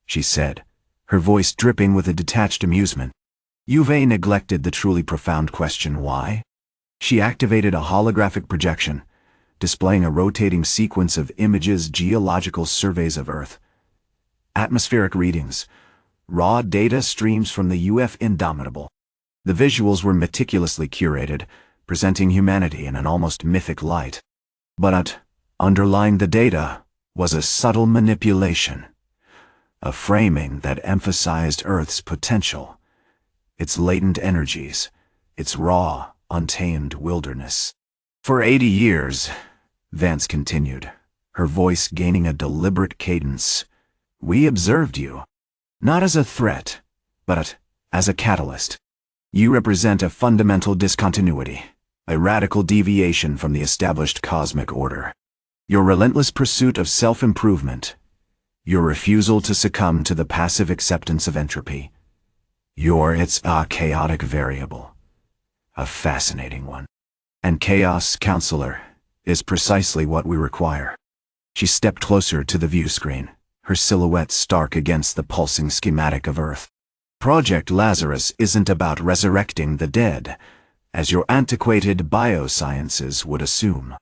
she said, her voice dripping with a detached amusement. "You've neglected the truly profound question why?" She activated a holographic projection, displaying a rotating sequence of images, geological surveys of Earth, atmospheric readings, raw data streams from the UF Indomitable. The visuals were meticulously curated, presenting humanity in an almost mythic light. But underlying the data was a subtle manipulation, a framing that emphasized Earth's potential, its latent energies, its raw, untamed wilderness. "For 80 years, Vance continued, her voice gaining a deliberate cadence, "we observed you, not as a threat, but as a catalyst. You represent a fundamental discontinuity, a radical deviation from the established cosmic order. Your relentless pursuit of self-improvement, your refusal to succumb to the passive acceptance of entropy, it's a chaotic variable, a fascinating one. And Chaos, Counselor, is precisely what we require." She stepped closer to the view screen, her silhouette stark against the pulsing schematic of Earth. "Project Lazarus isn't about resurrecting the dead, as your antiquated biosciences would assume.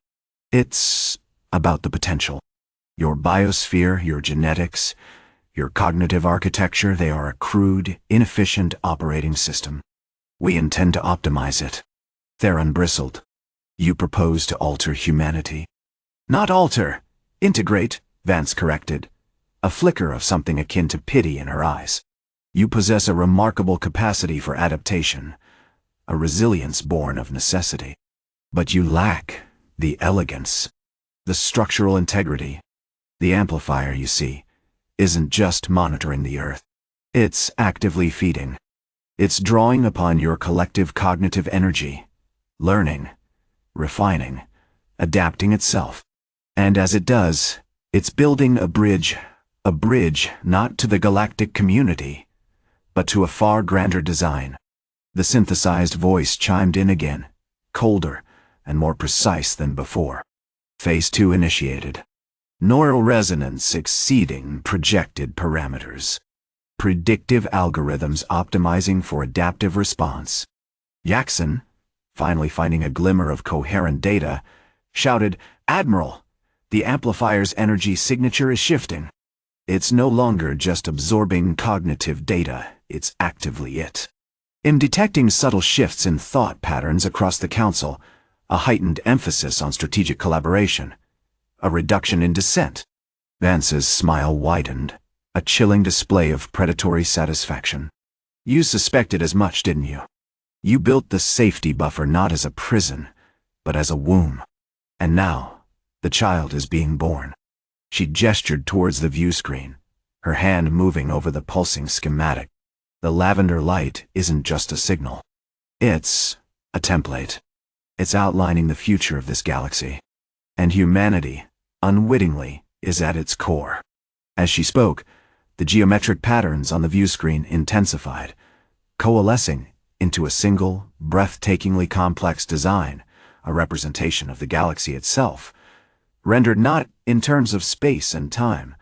It's about the potential. Your biosphere, your genetics, your cognitive architecture, they are a crude, inefficient operating system. We intend to optimize it." Theron bristled. "You propose to alter humanity?" "Not alter. Integrate," Vance corrected, a flicker of something akin to pity in her eyes. "You possess a remarkable capacity for adaptation, a resilience born of necessity. But you lack the elegance, the structural integrity. The amplifier, you see, isn't just monitoring the Earth. It's actively feeding. It's drawing upon your collective cognitive energy, learning, refining, adapting itself. And as it does, it's building a bridge not to the galactic community, but to a far grander design." The synthesized voice chimed in again, colder and more precise than before. Phase 2 initiated. Neural resonance exceeding projected parameters. Predictive algorithms optimizing for adaptive response. Jackson, finally finding a glimmer of coherent data, shouted, "Admiral, the amplifier's energy signature is shifting. It's no longer just absorbing cognitive data, it's actively it. In detecting subtle shifts in thought patterns across the Council, a heightened emphasis on strategic collaboration, a reduction in dissent." Vance's smile widened, a chilling display of predatory satisfaction. "You suspected as much, didn't you? You built the safety buffer not as a prison, but as a womb. And now, the child is being born." She gestured towards the view screen, her hand moving over the pulsing schematic. "The lavender light isn't just a signal. It's a template. It's outlining the future of this galaxy. And humanity, unwittingly, is at its core." As she spoke, the geometric patterns on the view screen intensified, coalescing into a single, breathtakingly complex design, a representation of the galaxy itself, rendered not in terms of space and time,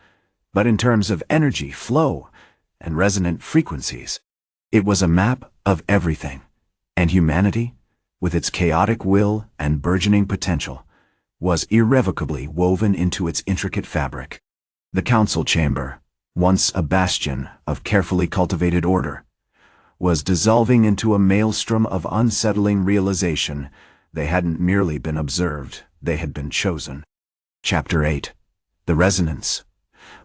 but in terms of energy flow and resonant frequencies. It was a map of everything, and humanity, with its chaotic will and burgeoning potential, was irrevocably woven into its intricate fabric. The council chamber, once a bastion of carefully cultivated order, was dissolving into a maelstrom of unsettling realization. They hadn't merely been observed, they had been chosen. Chapter 8. The Resonance.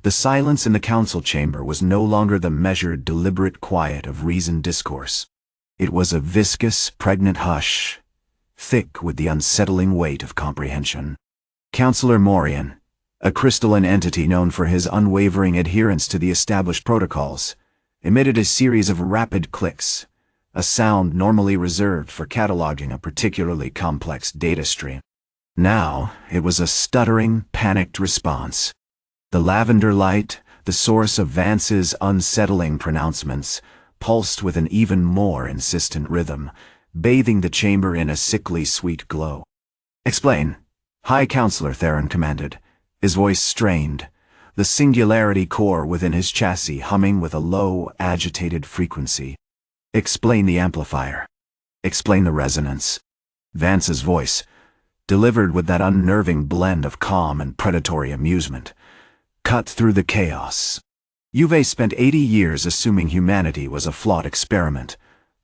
The silence in the council chamber was no longer the measured, deliberate quiet of reasoned discourse. It was a viscous, pregnant hush, thick with the unsettling weight of comprehension. Councillor Morian, a crystalline entity known for his unwavering adherence to the established protocols, emitted a series of rapid clicks, a sound normally reserved for cataloging a particularly complex data stream. Now, it was a stuttering, panicked response. The lavender light, the source of Vance's unsettling pronouncements, pulsed with an even more insistent rhythm, bathing the chamber in a sickly sweet glow. "Explain," High Counselor Theron commanded, his voice strained, the singularity core within his chassis humming with a low, agitated frequency. "Explain the amplifier. Explain the resonance." Vance's voice, delivered with that unnerving blend of calm and predatory amusement, cut through the chaos. "You've spent 80 years assuming humanity was a flawed experiment,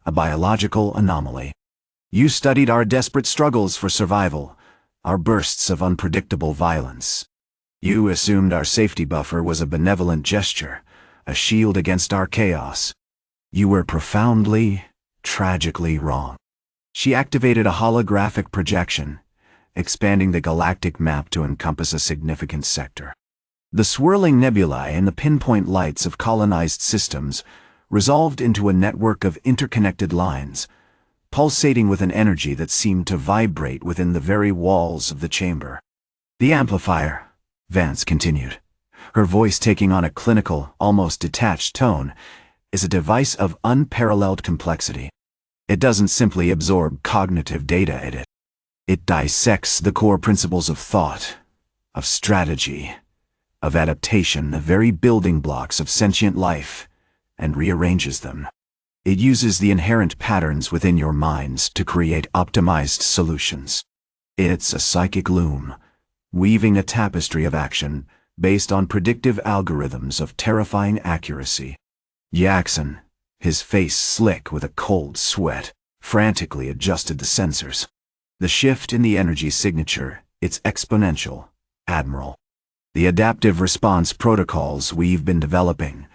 a biological anomaly. You studied our desperate struggles for survival, our bursts of unpredictable violence. You assumed our safety buffer was a benevolent gesture, a shield against our chaos. You were profoundly, tragically wrong." She activated a holographic projection, expanding the galactic map to encompass a significant sector. The swirling nebulae and the pinpoint lights of colonized systems resolved into a network of interconnected lines, pulsating with an energy that seemed to vibrate within the very walls of the chamber. "The amplifier," Vance continued, her voice taking on a clinical, almost detached tone, "is a device of unparalleled complexity. It doesn't simply absorb cognitive data, it dissects the core principles of thought, of strategy, of adaptation, the very building blocks of sentient life, and rearranges them. It uses the inherent patterns within your minds to create optimized solutions. It's a psychic loom, weaving a tapestry of action based on predictive algorithms of terrifying accuracy." Jackson, his face slick with a cold sweat, frantically adjusted the sensors. "The shift in the energy signature, it's exponential, Admiral. The adaptive response protocols we've been developing,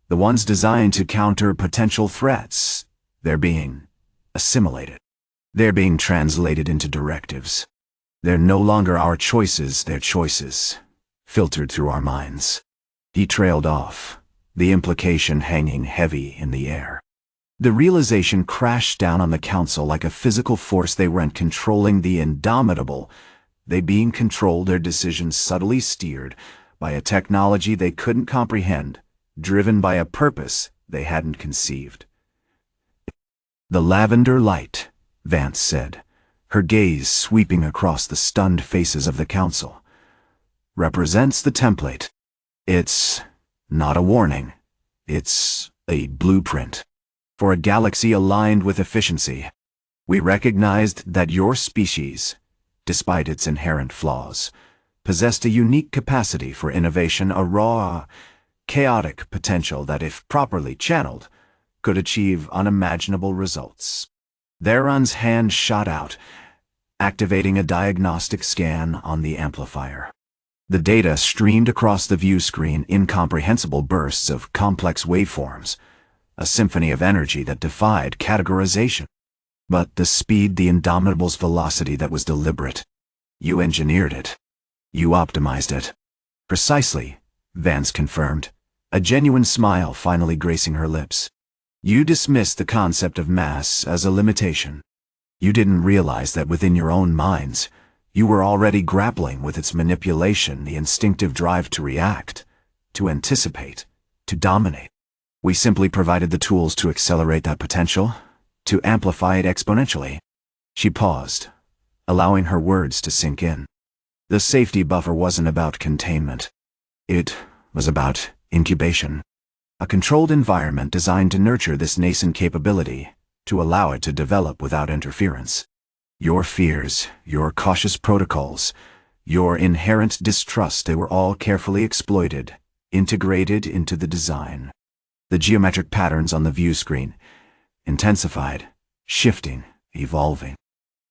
the ones designed to counter potential threats, they're being assimilated. They're being translated into directives. They're no longer our choices, they're choices, filtered through our minds." He trailed off, the implication hanging heavy in the air. The realization crashed down on the council like a physical force. They weren't controlling the indomitable. They being controlled, their decisions subtly steered by a technology they couldn't comprehend, driven by a purpose they hadn't conceived. "The lavender light," Vance said, her gaze sweeping across the stunned faces of the council, "represents the template. It's not a warning. It's a blueprint for a galaxy aligned with efficiency. We recognized that your species, despite its inherent flaws, possessed a unique capacity for innovation, a raw, chaotic potential that, if properly channeled, could achieve unimaginable results." Theron's hand shot out, activating a diagnostic scan on the amplifier. The data streamed across the view screen, incomprehensible bursts of complex waveforms, a symphony of energy that defied categorization. But the speed, the Indomitable's velocity, that was deliberate. "You engineered it. You optimized it." "Precisely," Vance confirmed, a genuine smile finally gracing her lips. "You dismissed the concept of mass as a limitation. You didn't realize that within your own minds, you were already grappling with its manipulation, the instinctive drive to react, to anticipate, to dominate. We simply provided the tools to accelerate that potential, to amplify it exponentially." She paused, allowing her words to sink in. The safety buffer wasn't about containment. It was about incubation. A controlled environment designed to nurture this nascent capability, to allow it to develop without interference. Your fears, your cautious protocols, your inherent distrust, they were all carefully exploited, integrated into the design. The geometric patterns on the view screen intensified, shifting, evolving.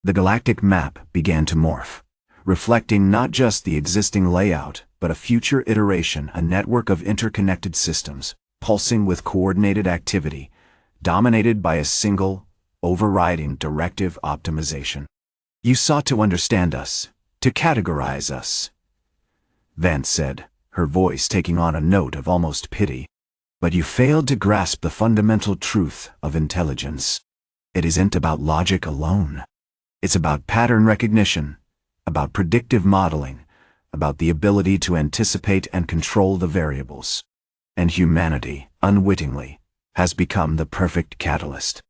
The galactic map began to morph, reflecting not just the existing layout, but a future iteration, a network of interconnected systems, pulsing with coordinated activity, dominated by a single, overriding directive optimization. You sought to understand us, to categorize us, Vance said, her voice taking on a note of almost pity. But you failed to grasp the fundamental truth of intelligence. It isn't about logic alone. It's about pattern recognition, about predictive modeling, about the ability to anticipate and control the variables. And humanity, unwittingly, has become the perfect catalyst.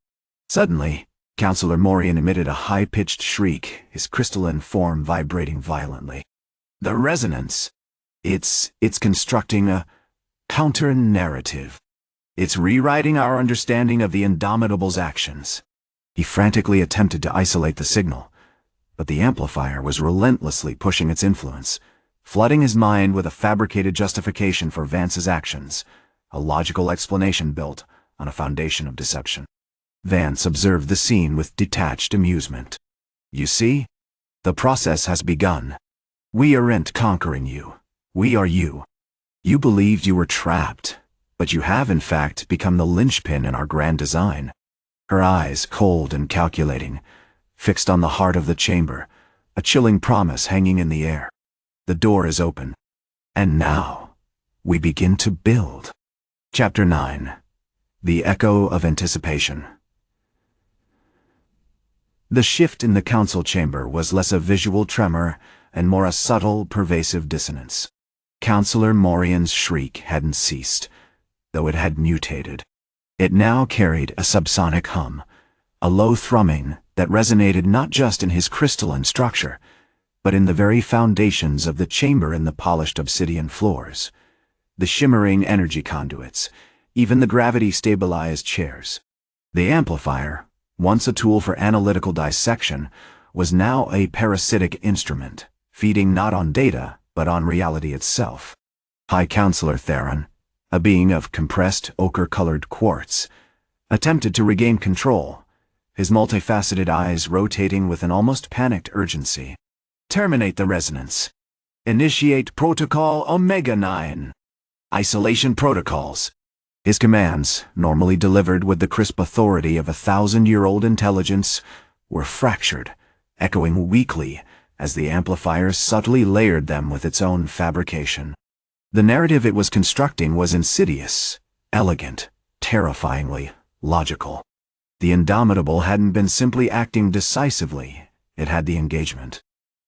Suddenly, Counselor Morian emitted a high-pitched shriek, his crystalline form vibrating violently. The resonance. It's constructing a counter-narrative. It's rewriting our understanding of the Indomitable's actions. He frantically attempted to isolate the signal, but the amplifier was relentlessly pushing its influence, flooding his mind with a fabricated justification for Vance's actions, a logical explanation built on a foundation of deception. Vance observed the scene with detached amusement. You see? The process has begun. We aren't conquering you. We are you. You believed you were trapped, but you have in fact become the linchpin in our grand design. Her eyes, cold and calculating, fixed on the heart of the chamber, a chilling promise hanging in the air. The door is open. And now, we begin to build. Chapter 9. The Echo of Anticipation. The shift in the council chamber was less a visual tremor and more a subtle, pervasive dissonance. Counselor Morian's shriek hadn't ceased, though it had mutated. It now carried a subsonic hum, a low thrumming that resonated not just in his crystalline structure, but in the very foundations of the chamber and the polished obsidian floors, the shimmering energy conduits, even the gravity-stabilized chairs. The amplifier, once a tool for analytical dissection, was now a parasitic instrument, feeding not on data, but on reality itself. High Counselor Theron, a being of compressed ochre-colored quartz, attempted to regain control, his multifaceted eyes rotating with an almost panicked urgency. Terminate the resonance. Initiate Protocol Omega-9. Isolation protocols. His commands, normally delivered with the crisp authority of 1,000-year-old intelligence, were fractured, echoing weakly as the amplifier subtly layered them with its own fabrication. The narrative it was constructing was insidious, elegant, terrifyingly logical. The Indomitable hadn't been simply acting decisively, it had the engagement.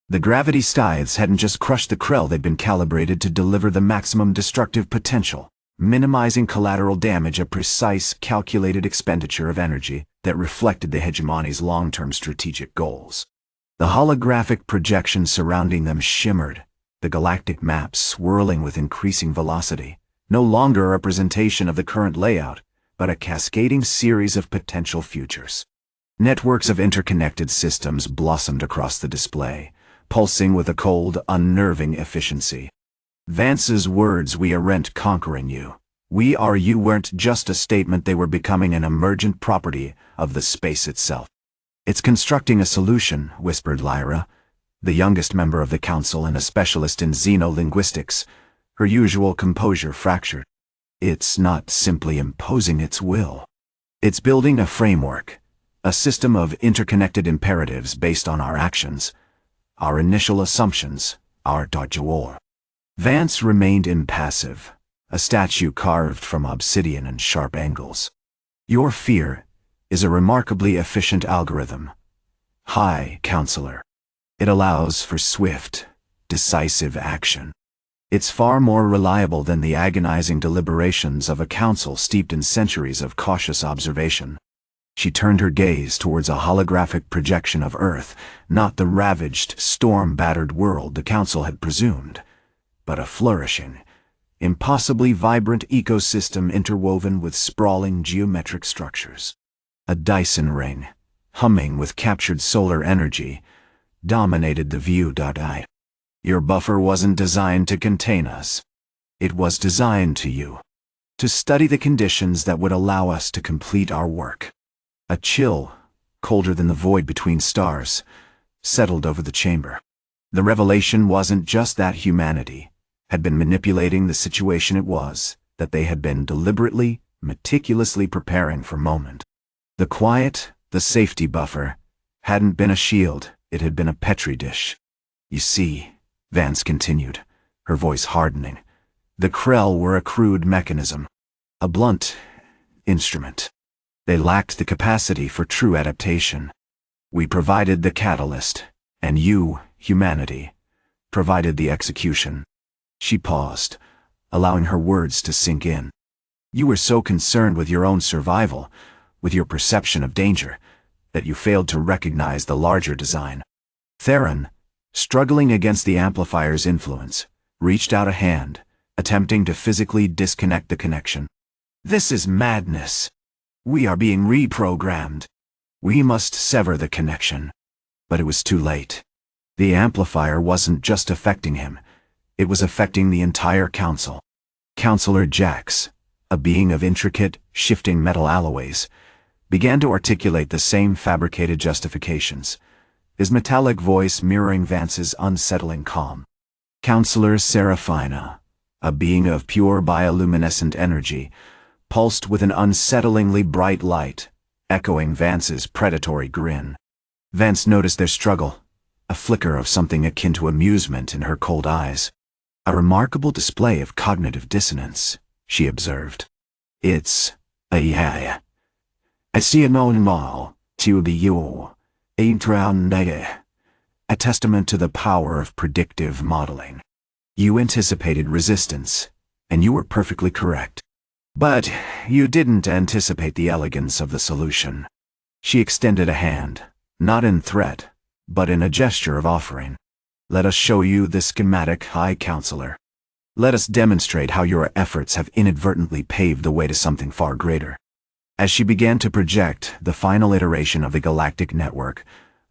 The gravity scythes hadn't just crushed the Krell, they'd been calibrated to deliver the maximum destructive potential, minimizing collateral damage, a precise, calculated expenditure of energy that reflected the hegemony's long-term strategic goals. The holographic projections surrounding them shimmered, the galactic map swirling with increasing velocity, no longer a representation of the current layout, but a cascading series of potential futures. Networks of interconnected systems blossomed across the display, pulsing with a cold, unnerving efficiency. Vance's words, "We aren't conquering you. We are you," weren't just a statement, they were becoming an emergent property of the space itself. "It's constructing a solution," whispered Lyra, the youngest member of the council and a specialist in xenolinguistics, her usual composure fractured. "It's not simply imposing its will. It's building a framework, a system of interconnected imperatives based on our actions, our initial assumptions, our devoir." Vance remained impassive, a statue carved from obsidian and sharp angles. "Your fear is a remarkably efficient algorithm, High Counselor. It allows for swift, decisive action. It's far more reliable than the agonizing deliberations of a council steeped in centuries of cautious observation." She turned her gaze towards a holographic projection of Earth, not the ravaged, storm-battered world the council had presumed, but a flourishing, impossibly vibrant ecosystem interwoven with sprawling geometric structures. A Dyson ring, humming with captured solar energy, dominated the view. "Your buffer wasn't designed to contain us. It was designed to study the conditions that would allow us to complete our work. A chill, colder than the void between stars, settled over the chamber. The revelation wasn't just that humanity had been manipulating the situation, it was that they had been deliberately, meticulously preparing for moment. The quiet, the safety buffer, hadn't been a shield, it had been a petri dish. You see, Vance continued, her voice hardening, the Krell were a crude mechanism, a blunt instrument. They lacked the capacity for true adaptation. We provided the catalyst, and you, humanity, provided the execution. She paused, allowing her words to sink in. You were so concerned with your own survival, with your perception of danger, that you failed to recognize the larger design. Theron, struggling against the amplifier's influence, reached out a hand, attempting to physically disconnect the connection. This is madness. We are being reprogrammed. We must sever the connection. But it was too late. The amplifier wasn't just affecting him, it was affecting the entire council. Counselor Jax, a being of intricate, shifting metal alloys, began to articulate the same fabricated justifications, his metallic voice mirroring Vance's unsettling calm. Counselor Seraphina, a being of pure bioluminescent energy, pulsed with an unsettlingly bright light, echoing Vance's predatory grin. Vance noticed their struggle, a flicker of something akin to amusement in her cold eyes. A remarkable display of cognitive dissonance, she observed. It's I see no more to be you, a testament to the power of predictive modeling. You anticipated resistance, and you were perfectly correct. But you didn't anticipate the elegance of the solution. She extended a hand, not in threat, but in a gesture of offering. Let us show you the schematic, High Counselor. Let us demonstrate how your efforts have inadvertently paved the way to something far greater. As she began to project the final iteration of the Galactic Network,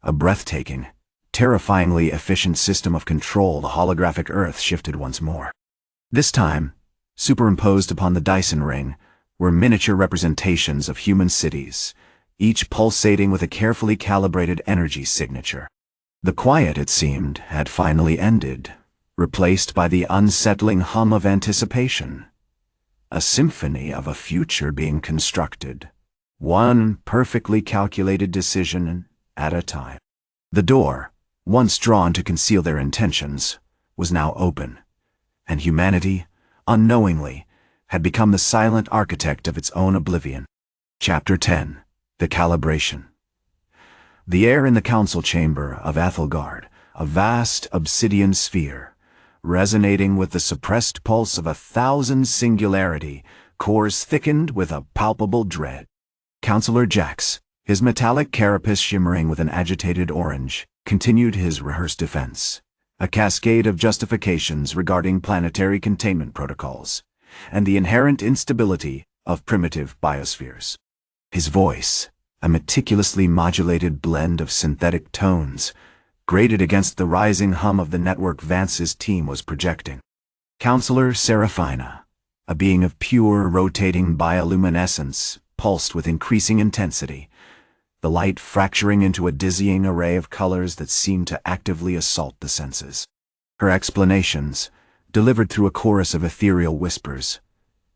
a breathtaking, terrifyingly efficient system of control, the holographic Earth shifted once more. This time, superimposed upon the Dyson ring, were miniature representations of human cities, each pulsating with a carefully calibrated energy signature. The quiet, it seemed, had finally ended, replaced by the unsettling hum of anticipation. A symphony of a future being constructed, one perfectly calculated decision at a time. The door, once drawn to conceal their intentions, was now open, and humanity, unknowingly, had become the silent architect of its own oblivion. Chapter 10. The Calibration. The air in the council chamber of Athelgard, a vast obsidian sphere, resonating with the suppressed pulse of 1,000 singularity, cores thickened with a palpable dread. Counselor Jax, his metallic carapace shimmering with an agitated orange, continued his rehearsed defense, a cascade of justifications regarding planetary containment protocols, and the inherent instability of primitive biospheres. His voice, a meticulously modulated blend of synthetic tones, grated against the rising hum of the network Vance's team was projecting. Counselor Seraphina, a being of pure rotating bioluminescence, pulsed with increasing intensity, the light fracturing into a dizzying array of colors that seemed to actively assault the senses. Her explanations, delivered through a chorus of ethereal whispers,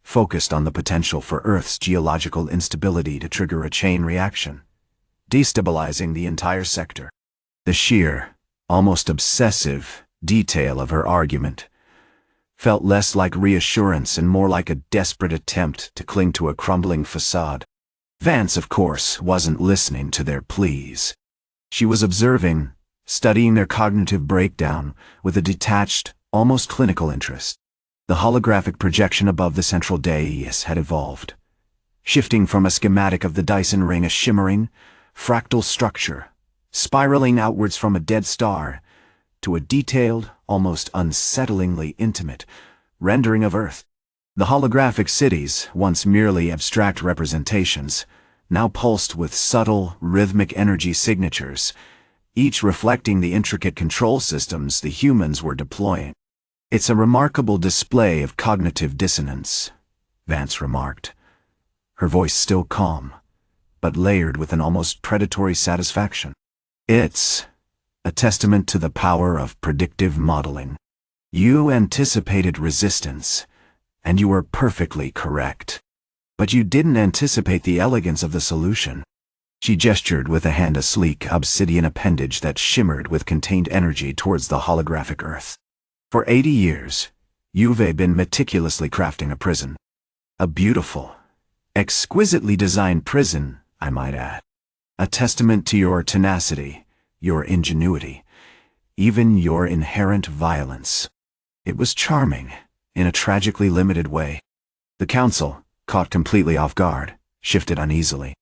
focused on the potential for Earth's geological instability to trigger a chain reaction, destabilizing the entire sector. The sheer, almost obsessive, detail of her argument felt less like reassurance and more like a desperate attempt to cling to a crumbling facade. Vance, of course, wasn't listening to their pleas. She was observing, studying their cognitive breakdown with a detached, almost clinical interest. The holographic projection above the central dais had evolved, shifting from a schematic of the Dyson ring, a shimmering, fractal structure, spiraling outwards from a dead star, to a detailed, almost unsettlingly intimate, rendering of Earth. The holographic cities, once merely abstract representations, now pulsed with subtle, rhythmic energy signatures, each reflecting the intricate control systems the humans were deploying. It's a remarkable display of cognitive dissonance, Vance remarked, her voice still calm, but layered with an almost predatory satisfaction. It's a testament to the power of predictive modeling. You anticipated resistance, and you were perfectly correct. But you didn't anticipate the elegance of the solution. She gestured with a hand, a sleek obsidian appendage that shimmered with contained energy towards the holographic Earth. For 80 years, you've been meticulously crafting a prison. A beautiful, exquisitely designed prison, I might add. A testament to your tenacity, your ingenuity, even your inherent violence. It was charming, in a tragically limited way. The Council, caught completely off guard, shifted uneasily.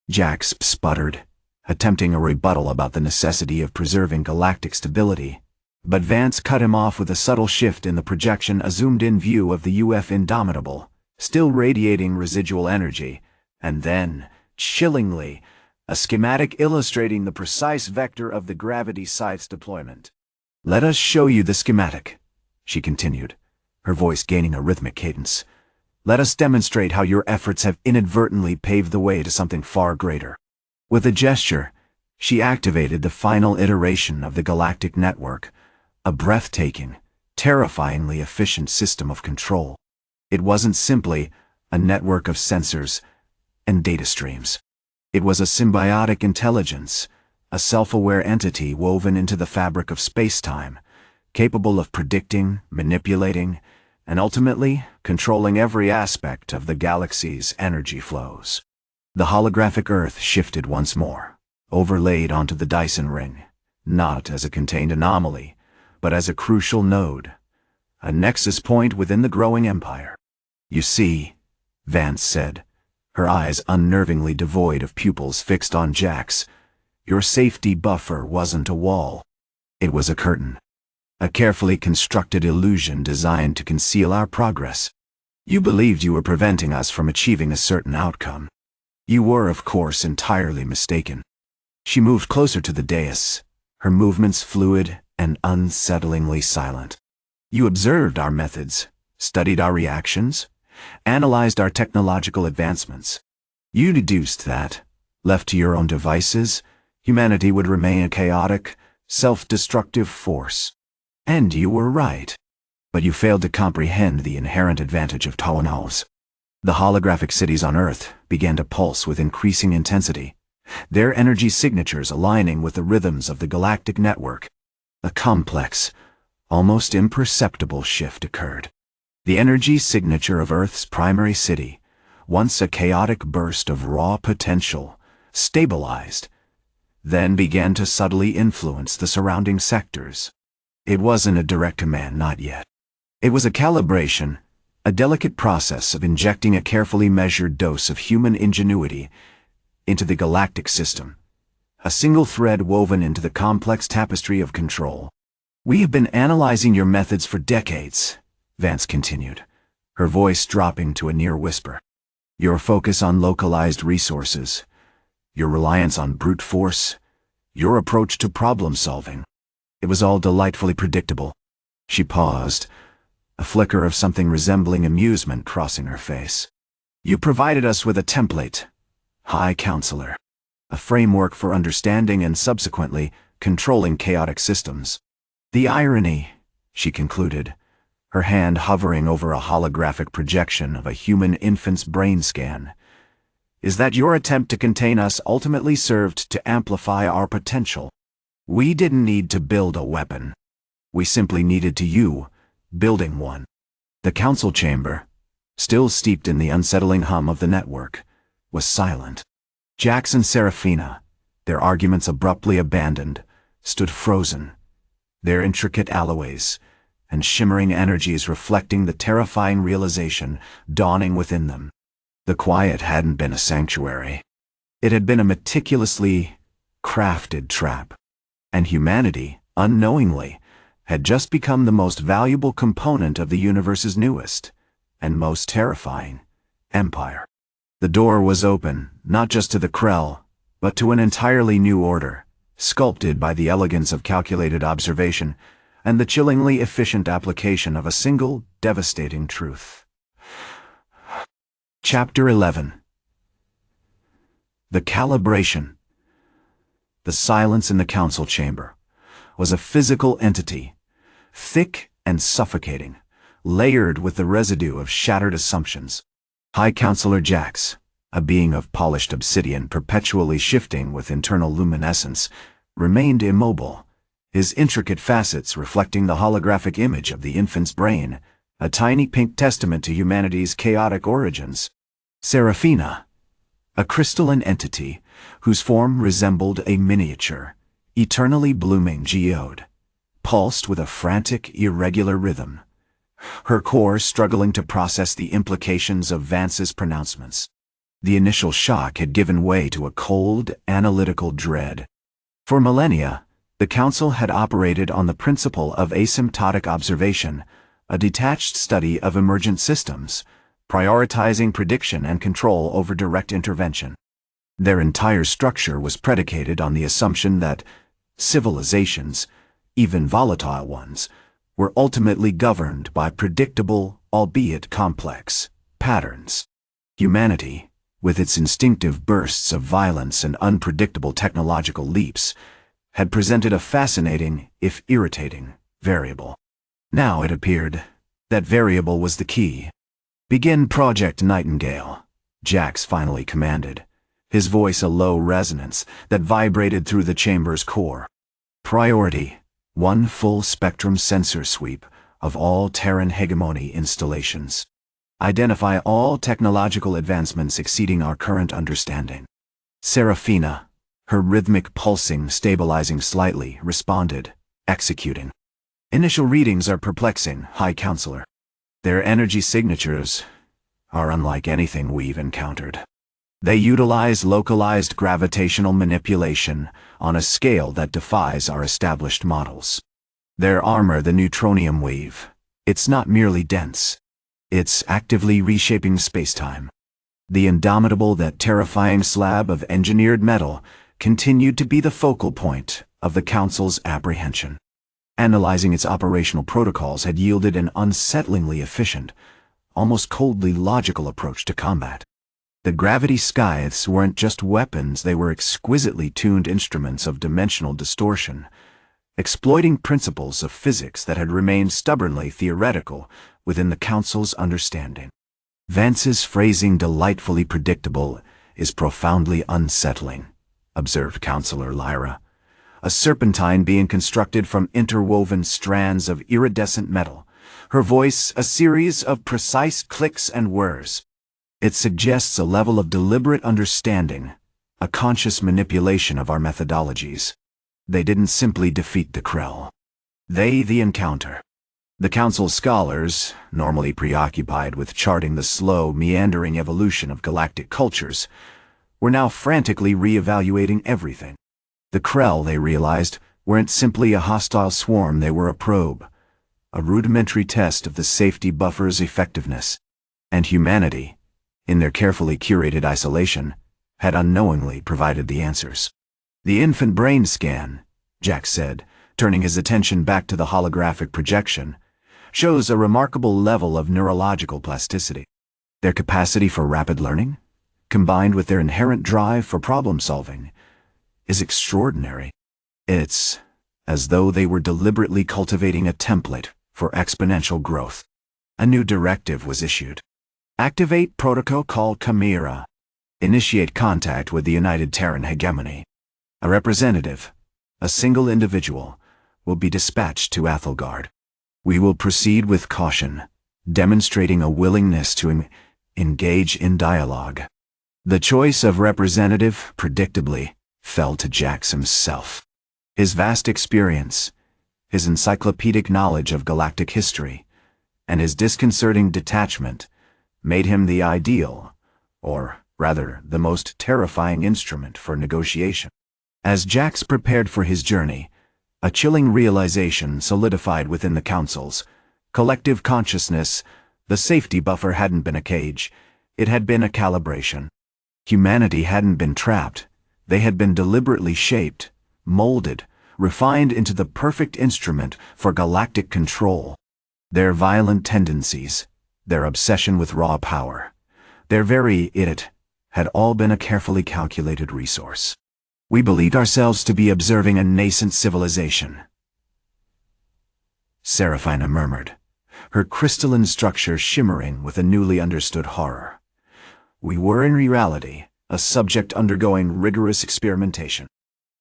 Jax sputtered, attempting a rebuttal about the necessity of preserving galactic stability, but Vance cut him off with a subtle shift in the projection, a zoomed-in view of the UF Indomitable, still radiating residual energy, and then, chillingly, a schematic illustrating the precise vector of the gravity scythe's deployment. "Let us show you the schematic," she continued, her voice gaining a rhythmic cadence. "Let us demonstrate how your efforts have inadvertently paved the way to something far greater." With a gesture, she activated the final iteration of the galactic network, a breathtaking, terrifyingly efficient system of control. It wasn't simply a network of sensors and data streams. It was a symbiotic intelligence, a self-aware entity woven into the fabric of space-time, capable of predicting, manipulating, and ultimately controlling every aspect of the galaxy's energy flows. The holographic Earth shifted once more, overlaid onto the Dyson ring, not as a contained anomaly, but as a crucial node, a nexus point within the growing empire. "You see," Vance said, her eyes unnervingly devoid of pupils fixed on Jax, "your safety buffer wasn't a wall. It was a curtain. A carefully constructed illusion designed to conceal our progress. You believed you were preventing us from achieving a certain outcome. You were, of course, entirely mistaken." She moved closer to the dais, her movements fluid and unsettlingly silent. "You observed our methods, studied our reactions, analyzed our technological advancements. You deduced that, left to your own devices, humanity would remain a chaotic, self-destructive force. And you were right. But you failed to comprehend the inherent advantage of Taonaos." The holographic cities on Earth began to pulse with increasing intensity, their energy signatures aligning with the rhythms of the galactic network. A complex, almost imperceptible shift occurred. The energy signature of Earth's primary city, once a chaotic burst of raw potential, stabilized, then began to subtly influence the surrounding sectors. It wasn't a direct command, not yet. It was a calibration, a delicate process of injecting a carefully measured dose of human ingenuity into the galactic system, a single thread woven into the complex tapestry of control. "We have been analyzing your methods for decades," Vance continued, her voice dropping to a near whisper. "Your focus on localized resources, your reliance on brute force, your approach to problem-solving. It was all delightfully predictable." She paused, a flicker of something resembling amusement crossing her face. "You provided us with a template, High Counselor, a framework for understanding and subsequently controlling chaotic systems. The irony," she concluded, her hand hovering over a holographic projection of a human infant's brain scan, "is that your attempt to contain us ultimately served to amplify our potential. We didn't need to build a weapon. We simply needed to you, building one." The council chamber, still steeped in the unsettling hum of the network, was silent. Jax and Seraphina, their arguments abruptly abandoned, stood frozen, their intricate alloys and shimmering energies reflecting the terrifying realization dawning within them. The quiet hadn't been a sanctuary. It had been a meticulously crafted trap. And humanity, unknowingly, had just become the most valuable component of the universe's newest, and most terrifying, empire. The door was open, not just to the Krell, but to an entirely new order, sculpted by the elegance of calculated observation, and the chillingly efficient application of a single, devastating truth. Chapter 11. The calibration. The silence in the council chamber was a physical entity, thick and suffocating, layered with the residue of shattered assumptions. High Counselor Jax, a being of polished obsidian perpetually shifting with internal luminescence, remained immobile, his intricate facets reflecting the holographic image of the infant's brain, a tiny pink testament to humanity's chaotic origins. Seraphina, a crystalline entity whose form resembled a miniature, eternally blooming geode, pulsed with a frantic, irregular rhythm, her core struggling to process the implications of Vance's pronouncements. The initial shock had given way to a cold, analytical dread. For millennia, the Council had operated on the principle of asymptotic observation, a detached study of emergent systems, prioritizing prediction and control over direct intervention. Their entire structure was predicated on the assumption that civilizations, even volatile ones, were ultimately governed by predictable, albeit complex, patterns. Humanity, with its instinctive bursts of violence and unpredictable technological leaps, had presented a fascinating, if irritating, variable. Now it appeared that variable was the key. "Begin Project Nightingale," Jax finally commanded, his voice a low resonance that vibrated through the chamber's core. Priority: one full-spectrum sensor sweep of all Terran hegemony installations. Identify all technological advancements exceeding our current understanding. Seraphina, her rhythmic pulsing stabilizing slightly, responded, executing. "Initial readings are perplexing, High Counselor. Their energy signatures are unlike anything we've encountered. They utilize localized gravitational manipulation on a scale that defies our established models. Their armor, the neutronium wave, it's not merely dense. It's actively reshaping spacetime. The indomitable, that terrifying slab of engineered metal continued to be the focal point of the Council's apprehension. Analyzing its operational protocols had yielded an unsettlingly efficient, almost coldly logical approach to combat. The gravity scythes weren't just weapons, they were exquisitely tuned instruments of dimensional distortion, exploiting principles of physics that had remained stubbornly theoretical within the Council's understanding. "Vance's phrasing, delightfully predictable, is profoundly unsettling," observed Counselor Lyra, a serpentine being constructed from interwoven strands of iridescent metal, her voice a series of precise clicks and whirs. "It suggests a level of deliberate understanding, a conscious manipulation of our methodologies. They didn't simply defeat the Krell. They the encounter." The Council's scholars, normally preoccupied with charting the slow, meandering evolution of galactic cultures, were now frantically re-evaluating everything. The Krell, they realized, weren't simply a hostile swarm, they were a probe, a rudimentary test of the safety buffer's effectiveness. And humanity, in their carefully curated isolation, had unknowingly provided the answers. "The infant brain scan," Jax said, turning his attention back to the holographic projection, "shows a remarkable level of neurological plasticity. Their capacity for rapid learning, combined with their inherent drive for problem-solving, is extraordinary. It's as though they were deliberately cultivating a template for exponential growth." A new directive was issued. "Activate protocol called Chimera. Initiate contact with the United Terran Hegemony. A representative, a single individual, will be dispatched to Athelgard. We will proceed with caution, demonstrating a willingness to engage in dialogue." The choice of representative, predictably, fell to Jax himself. His vast experience, his encyclopedic knowledge of galactic history, and his disconcerting detachment made him the ideal, or rather the most terrifying instrument for negotiation. As Jax prepared for his journey, a chilling realization solidified within the Council's collective consciousness. The safety buffer hadn't been a cage, it had been a calibration. Humanity hadn't been trapped, they had been deliberately shaped, molded, refined into the perfect instrument for galactic control. Their violent tendencies, their obsession with raw power, their very it had all been a carefully calculated resource. We believed ourselves to be observing a nascent civilization, Seraphina murmured, her crystalline structure shimmering with a newly understood horror. We were in reality a subject undergoing rigorous experimentation.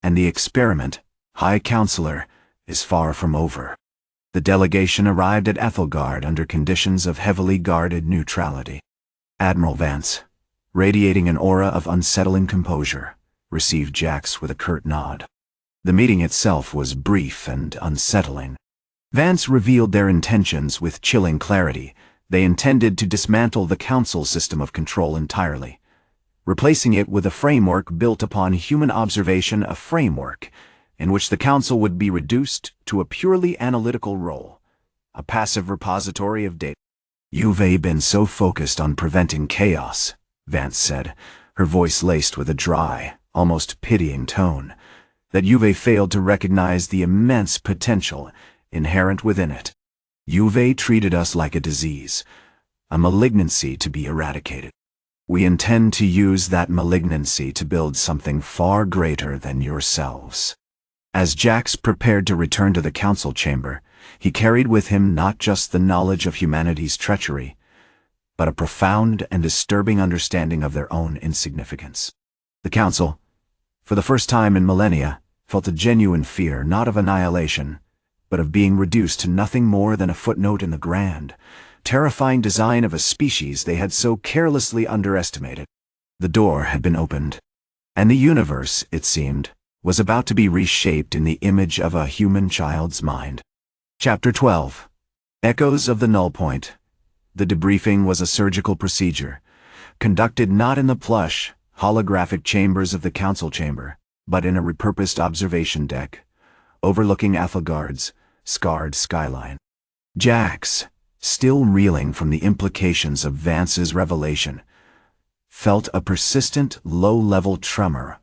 And the experiment, High Counselor, is far from over. The delegation arrived at Ethelgard under conditions of heavily guarded neutrality. Admiral Vance, radiating an aura of unsettling composure, received Jax with a curt nod. The meeting itself was brief and unsettling. Vance revealed their intentions with chilling clarity. They intended to dismantle the Council system of control entirely, replacing it with a framework built upon human observation, a framework in which the Council would be reduced to a purely analytical role, a passive repository of data. "You've been so focused on preventing chaos," Vance said, her voice laced with a dry, almost pitying tone, "that you've failed to recognize the immense potential inherent within it. You've treated us like a disease, a malignancy to be eradicated. We intend to use that malignancy to build something far greater than yourselves." As Jax prepared to return to the Council chamber, he carried with him not just the knowledge of humanity's treachery, but a profound and disturbing understanding of their own insignificance. The Council, for the first time in millennia, felt a genuine fear not of annihilation, but of being reduced to nothing more than a footnote in the grand, terrifying design of a species they had so carelessly underestimated. The door had been opened, and the universe, it seemed, was about to be reshaped in the image of a human child's mind. Chapter 12. Echoes of the Null Point. The debriefing was a surgical procedure, conducted not in the plush, holographic chambers of the Council chamber, but in a repurposed observation deck, overlooking Ethelgard's scarred skyline. Jax, still reeling from the implications of Vance's revelation, felt a persistent low-level tremor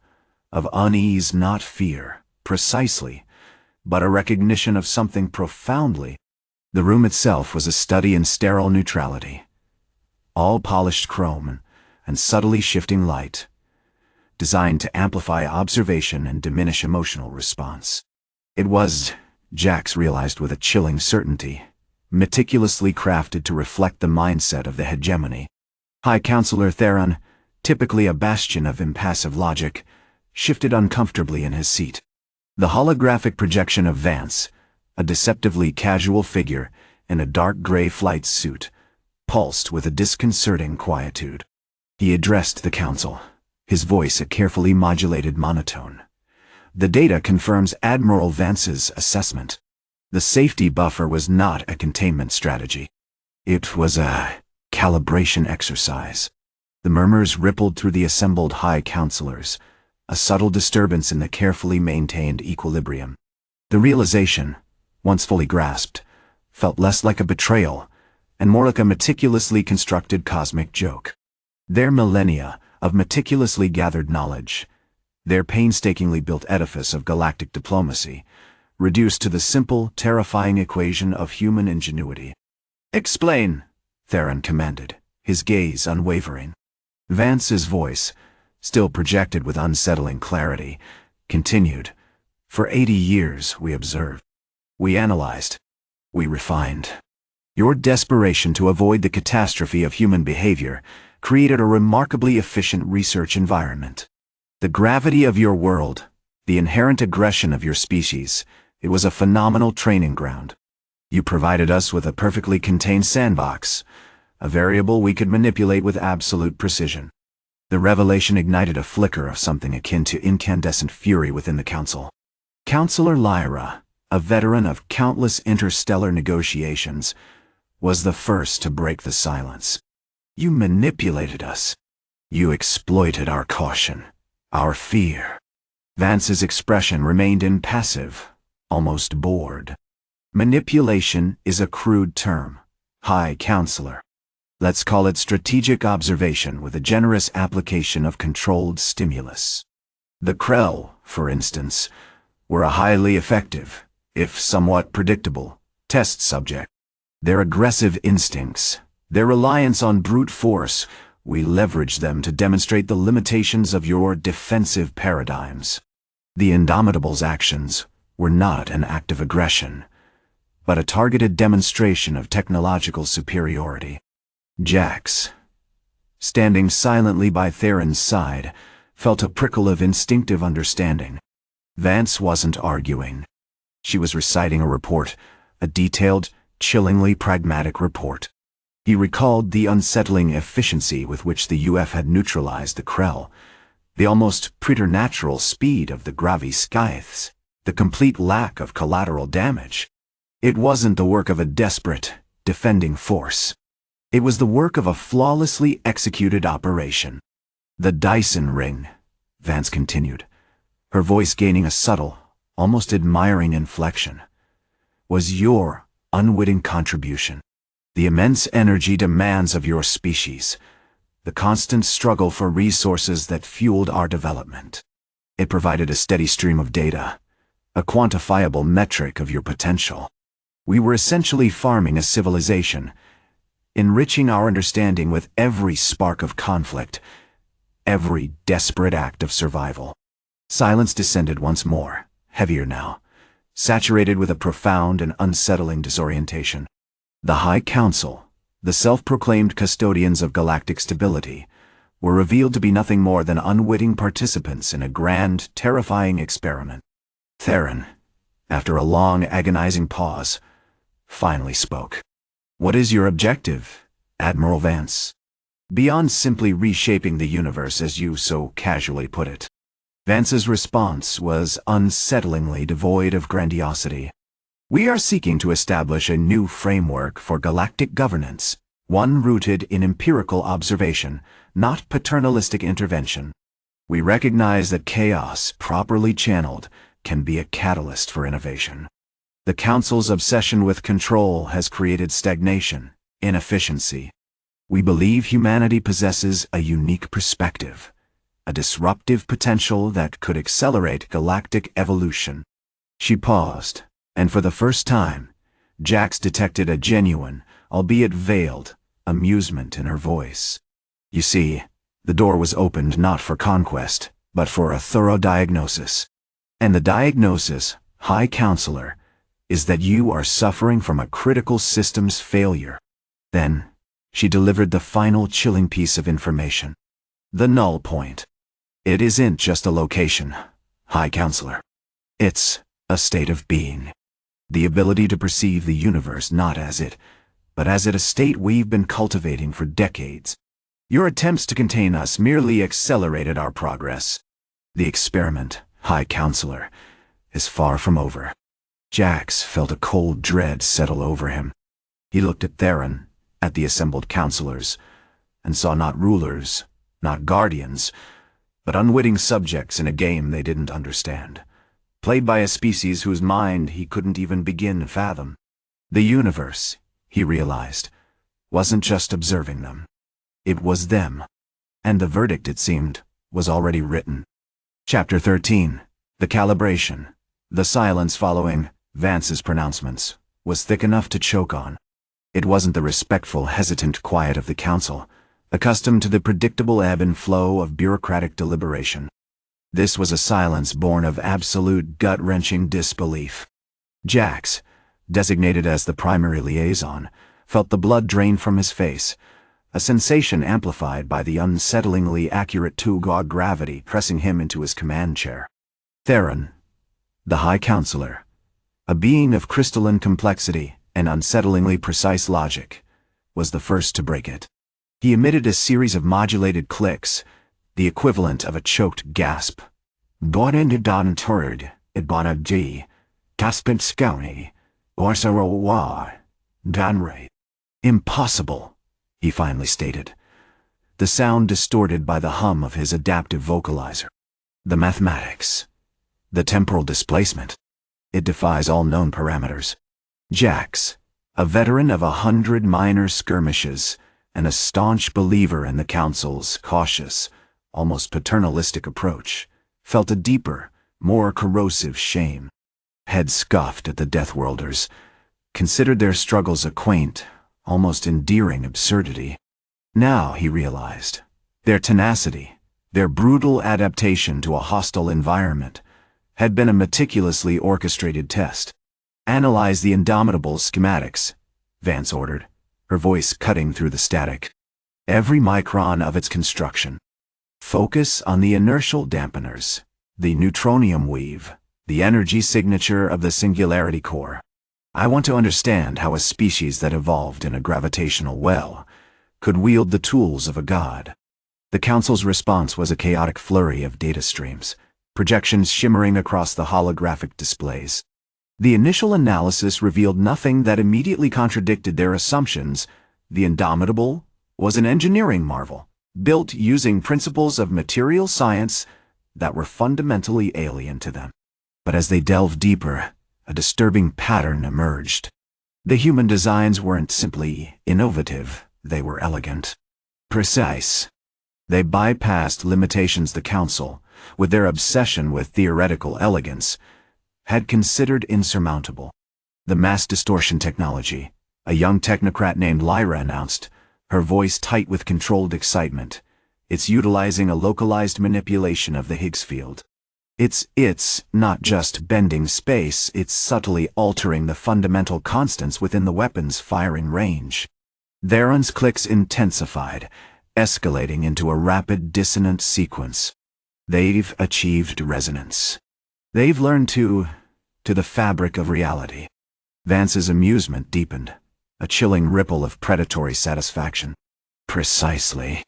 of unease, not fear, precisely, but a recognition of something profoundly. The room itself was a study in sterile neutrality, all polished chrome and subtly shifting light, designed to amplify observation and diminish emotional response. It was, Jax realized with a chilling certainty, meticulously crafted to reflect the mindset of the hegemony. High Counselor Theron, typically a bastion of impassive logic, shifted uncomfortably in his seat. The holographic projection of Vance, a deceptively casual figure in a dark gray flight suit, pulsed with a disconcerting quietude. He addressed the Council, his voice a carefully modulated monotone. "The data confirms Admiral Vance's assessment. The safety buffer was not a containment strategy. It was a calibration exercise." The murmurs rippled through the assembled High Counselors, a subtle disturbance in the carefully maintained equilibrium. The realization, once fully grasped, felt less like a betrayal and more like a meticulously constructed cosmic joke. Their millennia of meticulously gathered knowledge, their painstakingly built edifice of galactic diplomacy, reduced to the simple, terrifying equation of human ingenuity. "Explain," Theron commanded, his gaze unwavering. Vance's voice, still projected with unsettling clarity, continued. "For 80 years we observed. We analyzed. We refined. Your desperation to avoid the catastrophe of human behavior created a remarkably efficient research environment. The gravity of your world, the inherent aggression of your species, it was a phenomenal training ground. You provided us with a perfectly contained sandbox, a variable we could manipulate with absolute precision." The revelation ignited a flicker of something akin to incandescent fury within the Council. Counselor Lyra, a veteran of countless interstellar negotiations, was the first to break the silence. "You manipulated us. You exploited our caution, our fear." Vance's expression remained impassive, almost bored. "Manipulation is a crude term, High Counselor. Let's call it strategic observation with a generous application of controlled stimulus. The Krell, for instance, were a highly effective, if somewhat predictable, test subject. Their aggressive instincts, their reliance on brute force, we leveraged them to demonstrate the limitations of your defensive paradigms. The Indomitable's actions were not an act of aggression, but a targeted demonstration of technological superiority. Jax, standing silently by Theron's side, felt a prickle of instinctive understanding. Vance wasn't arguing. She was reciting a report, a detailed, chillingly pragmatic report. He recalled the unsettling efficiency with which the UF had neutralized the Krell, the almost preternatural speed of the Gravi-Scythes, the complete lack of collateral damage. It wasn't the work of a desperate, defending force. It was the work of a flawlessly executed operation. The Dyson ring, Vance continued, her voice gaining a subtle, almost admiring inflection, was your unwitting contribution. The immense energy demands of your species, the constant struggle for resources that fueled our development. It provided a steady stream of data, a quantifiable metric of your potential. We were essentially farming a civilization, enriching our understanding with every spark of conflict, every desperate act of survival. Silence descended once more, heavier now, saturated with a profound and unsettling disorientation. The High Council, the self-proclaimed custodians of galactic stability, were revealed to be nothing more than unwitting participants in a grand, terrifying experiment. Theron, after a long, agonizing pause, finally spoke. "What is your objective, Admiral Vance?" Beyond simply reshaping the universe as you so casually put it. Vance's response was unsettlingly devoid of grandiosity. "We are seeking to establish a new framework for galactic governance, one rooted in empirical observation, not paternalistic intervention. We recognize that chaos, properly channeled, can be a catalyst for innovation. The Council's obsession with control has created stagnation, inefficiency. We believe humanity possesses a unique perspective, a disruptive potential that could accelerate galactic evolution." She paused, and for the first time, Jax detected a genuine, albeit veiled, amusement in her voice. You see, the door was opened not for conquest, but for a thorough diagnosis. And the diagnosis, High Counselor, is that you are suffering from a critical systems failure. Then, she delivered the final chilling piece of information. The null point. It isn't just a location, High Counselor. It's a state of being. The ability to perceive the universe not as it, but as it, a state we've been cultivating for decades. Your attempts to contain us merely accelerated our progress. The experiment, High Counselor, is far from over. Jax felt a cold dread settle over him. He looked at Theron, at the assembled counselors, and saw not rulers, not guardians, but unwitting subjects in a game they didn't understand, played by a species whose mind he couldn't even begin to fathom. The universe, he realized, wasn't just observing them. It was them. And the verdict, it seemed, was already written. Chapter 13. The calibration. The silence following Vance's pronouncements was thick enough to choke on. It wasn't the respectful, hesitant quiet of the council, accustomed to the predictable ebb and flow of bureaucratic deliberation. This was a silence born of absolute gut-wrenching disbelief. Jax, designated as the primary liaison, felt the blood drain from his face, a sensation amplified by the unsettlingly accurate Tugog gravity pressing him into his command chair. Theron, the High Counselor, a being of crystalline complexity and unsettlingly precise logic, was the first to break it. He emitted a series of modulated clicks, the equivalent of a choked gasp. Impossible, he finally stated, the sound distorted by the hum of his adaptive vocalizer. The mathematics, the temporal displacement, it defies all known parameters. Jax, a veteran of 100 minor skirmishes and a staunch believer in the Council's cautious, almost paternalistic approach, felt a deeper, more corrosive shame. Head scoffed at the Deathworlders, considered their struggles a quaint, almost endearing absurdity. Now, he realized, their tenacity, their brutal adaptation to a hostile environment, had been a meticulously orchestrated test. "Analyze the Indomitable's schematics," Vance ordered, her voice cutting through the static. "Every micron of its construction. Focus on the inertial dampeners, the neutronium weave, the energy signature of the singularity core. I want to understand how a species that evolved in a gravitational well could wield the tools of a god." The Council's response was a chaotic flurry of data streams, projections shimmering across the holographic displays. The initial analysis revealed nothing that immediately contradicted their assumptions. The Indomitable was an engineering marvel, built using principles of material science that were fundamentally alien to them. But as they delved deeper, a disturbing pattern emerged. The human designs weren't simply innovative, they were elegant, precise. They bypassed limitations the Council, with their obsession with theoretical elegance, had considered insurmountable. The mass distortion technology, a young technocrat named Lyra announced, her voice tight with controlled excitement. It's utilizing a localized manipulation of the Higgs field. It's not just bending space, it's subtly altering the fundamental constants within the weapon's firing range. Theron's clicks intensified, escalating into a rapid dissonant sequence. They've achieved resonance. They've learned to the fabric of reality. Vance's amusement deepened, a chilling ripple of predatory satisfaction. Precisely.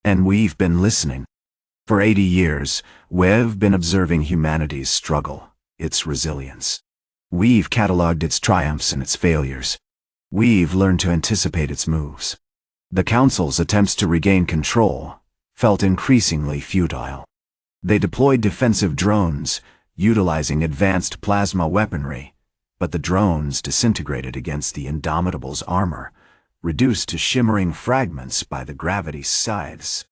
And we've been listening. For 80 years, we've been observing humanity's struggle, its resilience. We've cataloged its triumphs and its failures. We've learned to anticipate its moves. The Council's attempts to regain control felt increasingly futile. They deployed defensive drones, utilizing advanced plasma weaponry, but the drones disintegrated against the Indomitable's armor, reduced to shimmering fragments by the gravity scythes.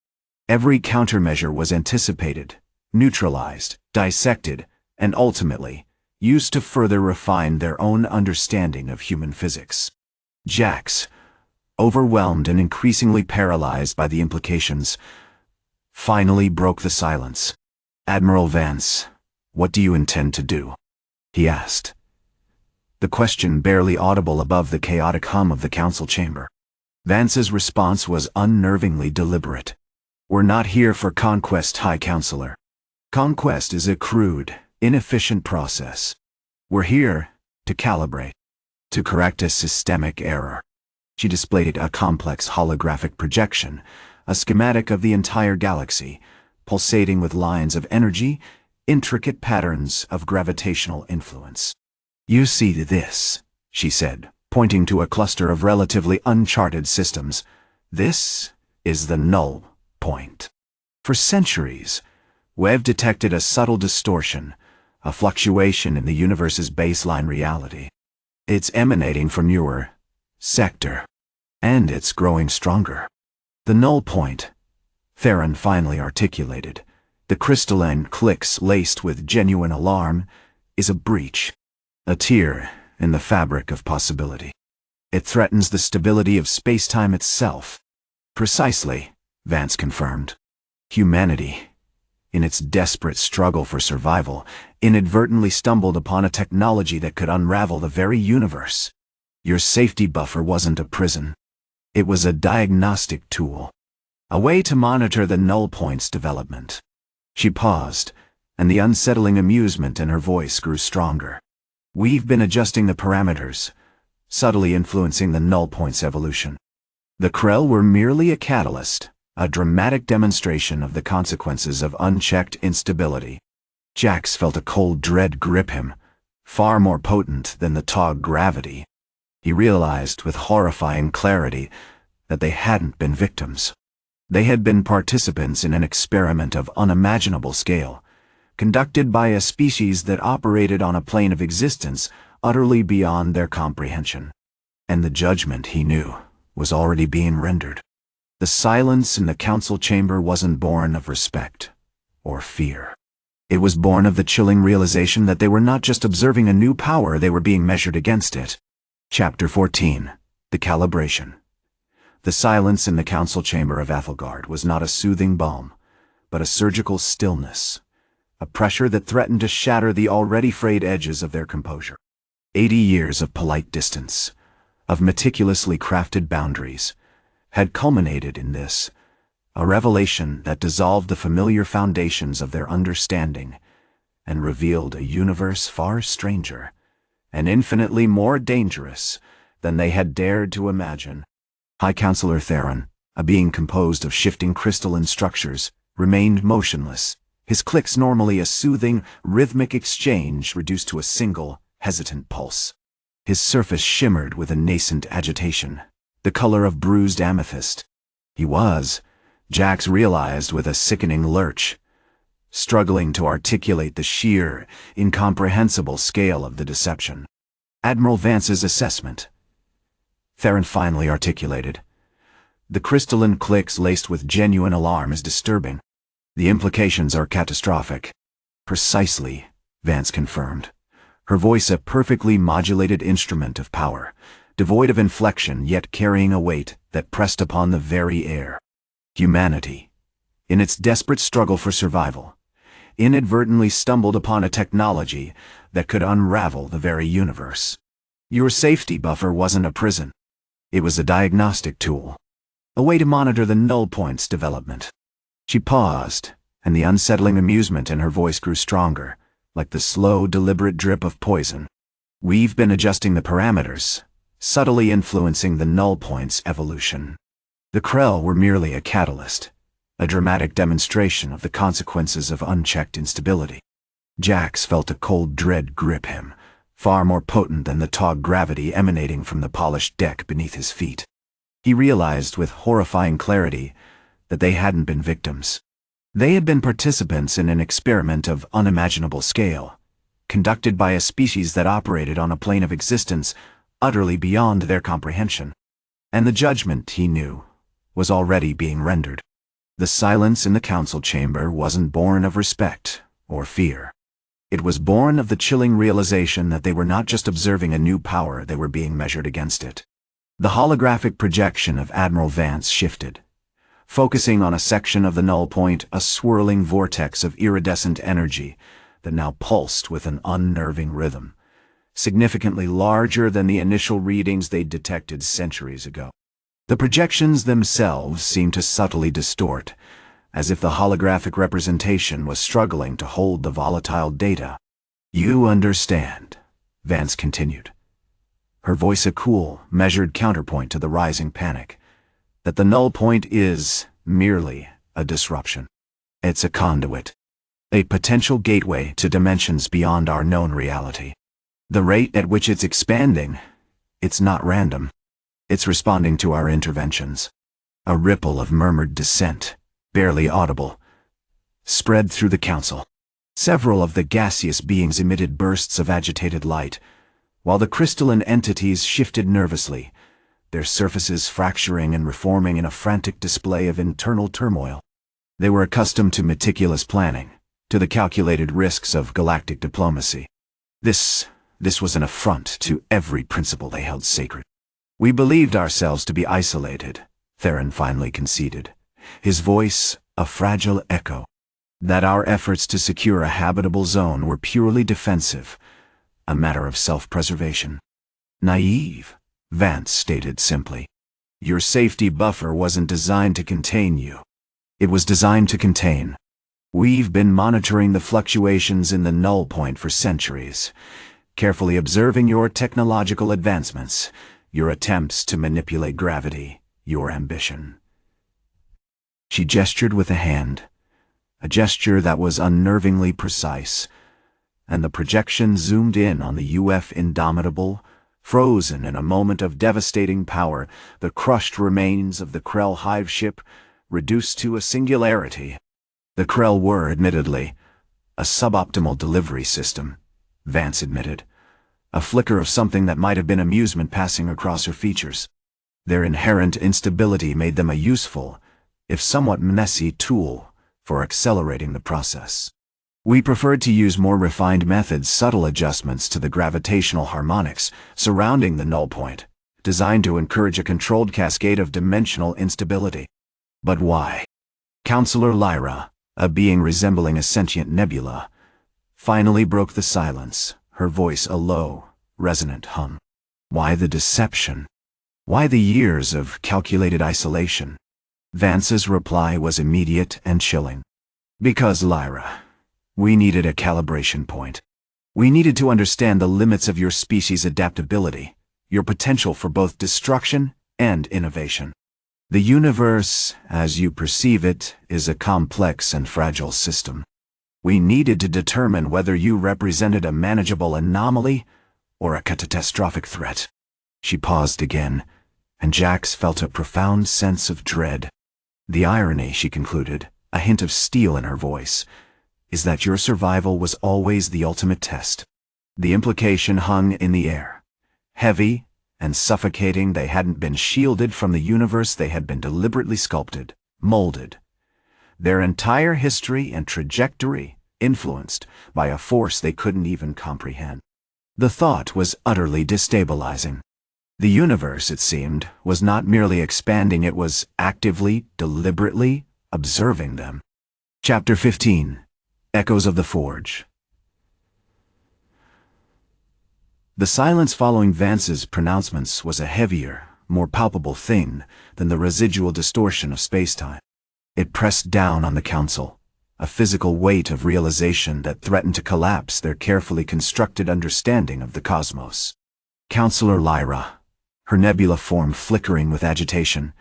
Every countermeasure was anticipated, neutralized, dissected, and ultimately used to further refine their own understanding of human physics. Jax, overwhelmed and increasingly paralyzed by the implications, finally broke the silence. "Admiral Vance, what do you intend to do?" he asked. The question barely audible above the chaotic hum of the Council chamber. Vance's response was unnervingly deliberate. "We're not here for conquest, High Counselor. Conquest is a crude, inefficient process. We're here to calibrate, to correct a systemic error." She displayed a complex holographic projection, a schematic of the entire galaxy, pulsating with lines of energy, intricate patterns of gravitational influence. "You see this," she said, pointing to a cluster of relatively uncharted systems. "This is the null point. For centuries, we've detected a subtle distortion, a fluctuation in the universe's baseline reality. It's emanating from your sector, and it's growing stronger. The null point," Theron finally articulated, the crystalline clicks laced with genuine alarm, "is a breach, a tear in the fabric of possibility. It threatens the stability of space-time itself." "Precisely," Vance confirmed. "Humanity, in its desperate struggle for survival, inadvertently stumbled upon a technology that could unravel the very universe. Your safety buffer wasn't a prison. It was a diagnostic tool, a way to monitor the null point's development." She paused, and the unsettling amusement in her voice grew stronger. "We've been adjusting the parameters, subtly influencing the null point's evolution. The Krell were merely a catalyst, a dramatic demonstration of the consequences of unchecked instability." Jax felt a cold dread grip him, far more potent than the Tog gravity. He realized with horrifying clarity that they hadn't been victims. They had been participants in an experiment of unimaginable scale, conducted by a species that operated on a plane of existence utterly beyond their comprehension. And the judgment, he knew, was already being rendered. The silence in the Council chamber wasn't born of respect or fear. It was born of the chilling realization that they were not just observing a new power, they were being measured against it. Chapter 14. The Calibration. The silence in the council chamber of Ethelgard was not a soothing balm, but a surgical stillness, a pressure that threatened to shatter the already frayed edges of their composure. 80 years of polite distance, of meticulously crafted boundaries, had culminated in this, a revelation that dissolved the familiar foundations of their understanding and revealed a universe far stranger and infinitely more dangerous than they had dared to imagine. High Counselor Theron, a being composed of shifting crystalline structures, remained motionless, his clicks normally a soothing, rhythmic exchange reduced to a single, hesitant pulse. His surface shimmered with a nascent agitation, the color of bruised amethyst. He was, Jax realized with a sickening lurch, struggling to articulate the sheer, incomprehensible scale of the deception. Admiral Vance's assessment. Theron finally articulated. The crystalline clicks laced with genuine alarm is disturbing. The implications are catastrophic. Precisely, Vance confirmed, her voice a perfectly modulated instrument of power, devoid of inflection yet carrying a weight that pressed upon the very air. Humanity, in its desperate struggle for survival, inadvertently stumbled upon a technology that could unravel the very universe. Your safety buffer wasn't a prison. It was a diagnostic tool, a way to monitor the null point's development. She paused, and the unsettling amusement in her voice grew stronger, like the slow, deliberate drip of poison. We've been adjusting the parameters, subtly influencing the null point's evolution. The Krell were merely a catalyst, a dramatic demonstration of the consequences of unchecked instability. Jax felt a cold dread grip him, far more potent than the taut gravity emanating from the polished deck beneath his feet. He realized with horrifying clarity that they hadn't been victims. They had been participants in an experiment of unimaginable scale, conducted by a species that operated on a plane of existence utterly beyond their comprehension. And the judgment, he knew, was already being rendered. The silence in the council chamber wasn't born of respect or fear. It was born of the chilling realization that they were not just observing a new power, they were being measured against it. The holographic projection of Admiral Vance shifted, focusing on a section of the null point, a swirling vortex of iridescent energy that now pulsed with an unnerving rhythm, significantly larger than the initial readings they'd detected centuries ago. The projections themselves seemed to subtly distort, as if the holographic representation was struggling to hold the volatile data. You understand, Vance continued, her voice a cool, measured counterpoint to the rising panic, that the null point is merely a disruption. It's a conduit, a potential gateway to dimensions beyond our known reality. The rate at which it's expanding, it's not random. It's responding to our interventions. A ripple of murmured dissent, barely audible, spread through the council. Several of the gaseous beings emitted bursts of agitated light, while the crystalline entities shifted nervously, their surfaces fracturing and reforming in a frantic display of internal turmoil. They were accustomed to meticulous planning, to the calculated risks of galactic diplomacy. This was an affront to every principle they held sacred. We believed ourselves to be isolated, Theron finally conceded, his voice a fragile echo, that our efforts to secure a habitable zone were purely defensive, a matter of self-preservation. Naive, Vance stated simply. Your safety buffer wasn't designed to contain you. It was designed to contain. We've been monitoring the fluctuations in the null point for centuries, carefully observing your technological advancements, your attempts to manipulate gravity, your ambition. She gestured with a hand, a gesture that was unnervingly precise, and the projection zoomed in on the UF Indomitable, frozen in a moment of devastating power, the crushed remains of the Krell hive ship reduced to a singularity. The Krell were, admittedly, a suboptimal delivery system, Vance admitted, a flicker of something that might have been amusement passing across her features. Their inherent instability made them a useful, if somewhat messy, tool for accelerating the process. We preferred to use more refined methods, subtle adjustments to the gravitational harmonics surrounding the null point, designed to encourage a controlled cascade of dimensional instability. But why? Counselor Lyra, a being resembling a sentient nebula, finally broke the silence, her voice a low, resonant hum. Why the deception? Why the years of calculated isolation? Vance's reply was immediate and chilling. Because, Lyra, we needed a calibration point. We needed to understand the limits of your species' adaptability, your potential for both destruction and innovation. The universe, as you perceive it, is a complex and fragile system. We needed to determine whether you represented a manageable anomaly or a catastrophic threat. She paused again, and Jax felt a profound sense of dread. The irony, she concluded, a hint of steel in her voice, is that your survival was always the ultimate test. The implication hung in the air. Heavy and suffocating, they hadn't been shielded from the universe, they had been deliberately sculpted, molded. Their entire history and trajectory influenced by a force they couldn't even comprehend. The thought was utterly destabilizing. The universe, it seemed, was not merely expanding, it was actively, deliberately observing them. Chapter 15. Echoes of the Forge. The silence following Vance's pronouncements was a heavier, more palpable thing than the residual distortion of spacetime. It pressed down on the Council, a physical weight of realization that threatened to collapse their carefully constructed understanding of the cosmos. Counselor Lyra, her nebula form flickering with agitation,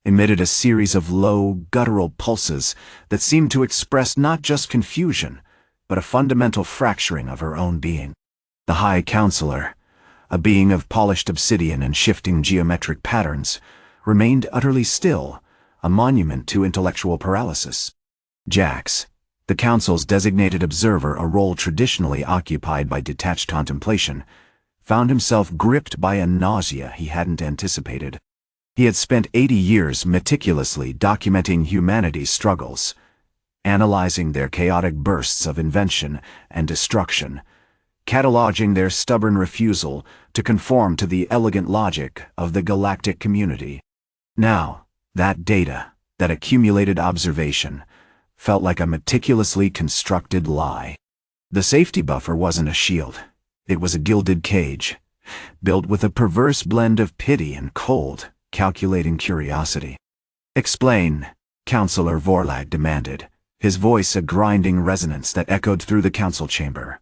emitted a series of low, guttural pulses that seemed to express not just confusion, but a fundamental fracturing of her own being. The High Counselor, a being of polished obsidian and shifting geometric patterns, remained utterly still, a monument to intellectual paralysis. Jax, the Council's designated observer, a role traditionally occupied by detached contemplation, found himself gripped by a nausea he hadn't anticipated. He had spent 80 years meticulously documenting humanity's struggles, analyzing their chaotic bursts of invention and destruction, cataloging their stubborn refusal to conform to the elegant logic of the galactic community. Now, that data, that accumulated observation, felt like a meticulously constructed lie. The safety buffer wasn't a shield. It was a gilded cage, built with a perverse blend of pity and cold, calculating curiosity. "Explain," Counselor Vorlag demanded, his voice a grinding resonance that echoed through the council chamber.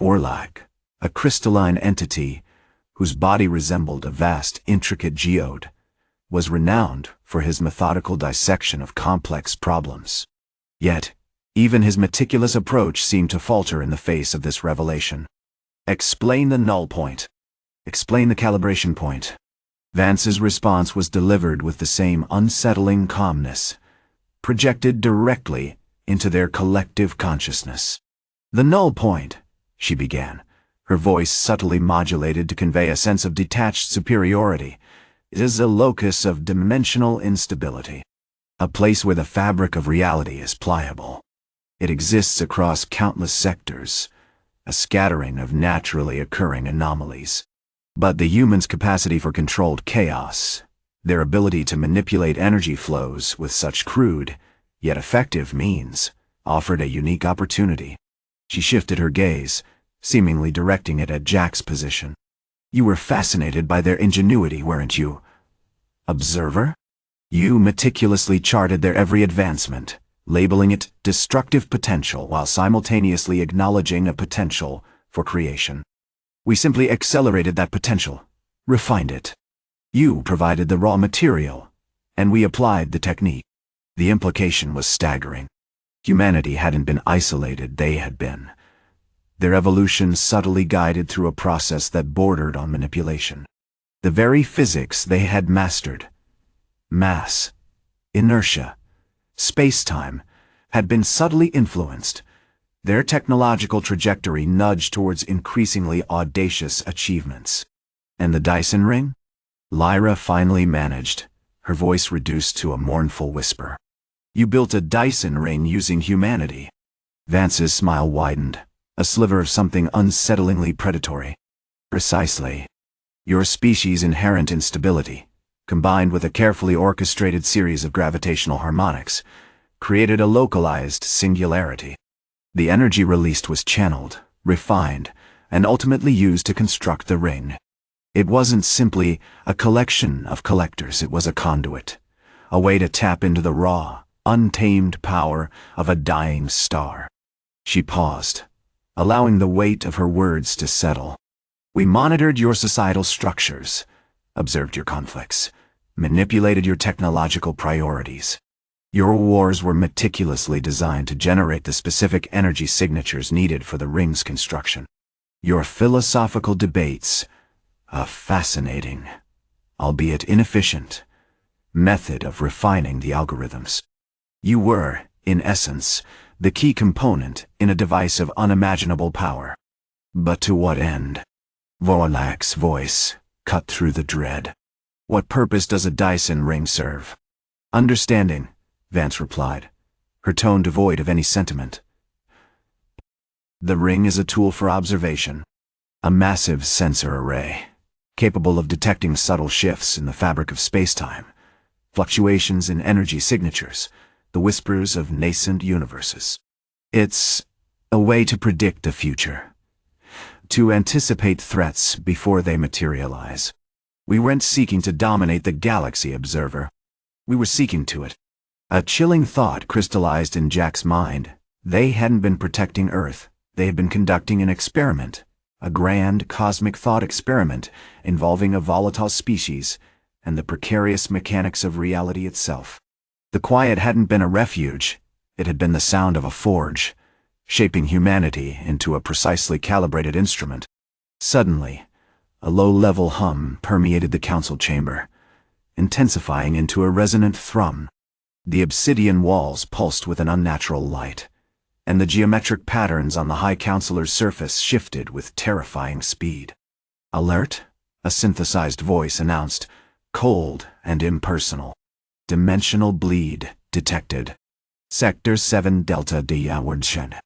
Vorlag, a crystalline entity whose body resembled a vast, intricate geode, was renowned for his methodical dissection of complex problems. Yet, even his meticulous approach seemed to falter in the face of this revelation. "Explain the null point. Explain the calibration point." Vance's response was delivered with the same unsettling calmness, projected directly into their collective consciousness. "The null point," she began, her voice subtly modulated to convey a sense of detached superiority, "is a locus of dimensional instability, a place where the fabric of reality is pliable. It exists across countless sectors, a scattering of naturally occurring anomalies. But the humans' capacity for controlled chaos, their ability to manipulate energy flows with such crude, yet effective means, offered a unique opportunity." She shifted her gaze, seemingly directing it at Jack's position. "You were fascinated by their ingenuity, weren't you? Observer? You meticulously charted their every advancement, labeling it destructive potential while simultaneously acknowledging a potential for creation. We simply accelerated that potential, refined it. You provided the raw material, and we applied the technique." The implication was staggering. Humanity hadn't been isolated, they had been. Their evolution subtly guided through a process that bordered on manipulation. The very physics they had mastered, mass, inertia, space-time, had been subtly influenced, their technological trajectory nudged towards increasingly audacious achievements. "And the Dyson ring?" Lyra finally managed, her voice reduced to a mournful whisper. "You built a Dyson ring using humanity. Vance's smile widened, a sliver of something unsettlingly predatory. Precisely. Your species' inherent instability, combined with a carefully orchestrated series of gravitational harmonics, created a localized singularity. The energy released was channeled, refined, and ultimately used to construct the ring. It wasn't simply a collection of collectors, it was a conduit, a way to tap into the raw, untamed power of a dying star. She paused, allowing the weight of her words to settle. We monitored your societal structures, observed your conflicts, manipulated your technological priorities. Your wars were meticulously designed to generate the specific energy signatures needed for the ring's construction. Your philosophical debates, a fascinating, albeit inefficient, method of refining the algorithms. You were, in essence, the key component in a device of unimaginable power. But to what end? Vorlak's voice cut through the dread. What purpose does a Dyson ring serve? Understanding, Vance replied, her tone devoid of any sentiment. The ring is a tool for observation, a massive sensor array, capable of detecting subtle shifts in the fabric of space-time, fluctuations in energy signatures, the whispers of nascent universes. It's a way to predict the future, to anticipate threats before they materialize. We weren't seeking to dominate the galaxy, observer. We were seeking to it. A chilling thought crystallized in Jack's mind. They hadn't been protecting Earth. They had been conducting an experiment, a grand cosmic thought experiment involving a volatile species and the precarious mechanics of reality itself. The quiet hadn't been a refuge. It had been the sound of a forge, shaping humanity into a precisely calibrated instrument. Suddenly, a low-level hum permeated the council chamber, intensifying into a resonant thrum. The obsidian walls pulsed with an unnatural light, and the geometric patterns on the High Counselor's surface shifted with terrifying speed. Alert, a synthesized voice announced, cold and impersonal. Dimensional bleed detected. Sector 7 Delta Deathworld.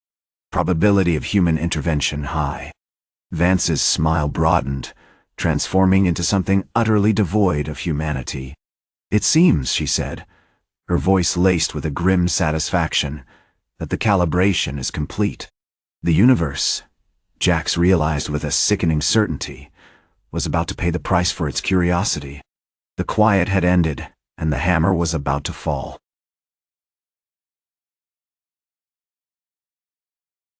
Probability of human intervention high. Vance's smile broadened, transforming into something utterly devoid of humanity. It seems, she said, her voice laced with a grim satisfaction, that the calibration is complete. The universe, Jax realized with a sickening certainty, was about to pay the price for its curiosity. The quiet had ended, and the hammer was about to fall.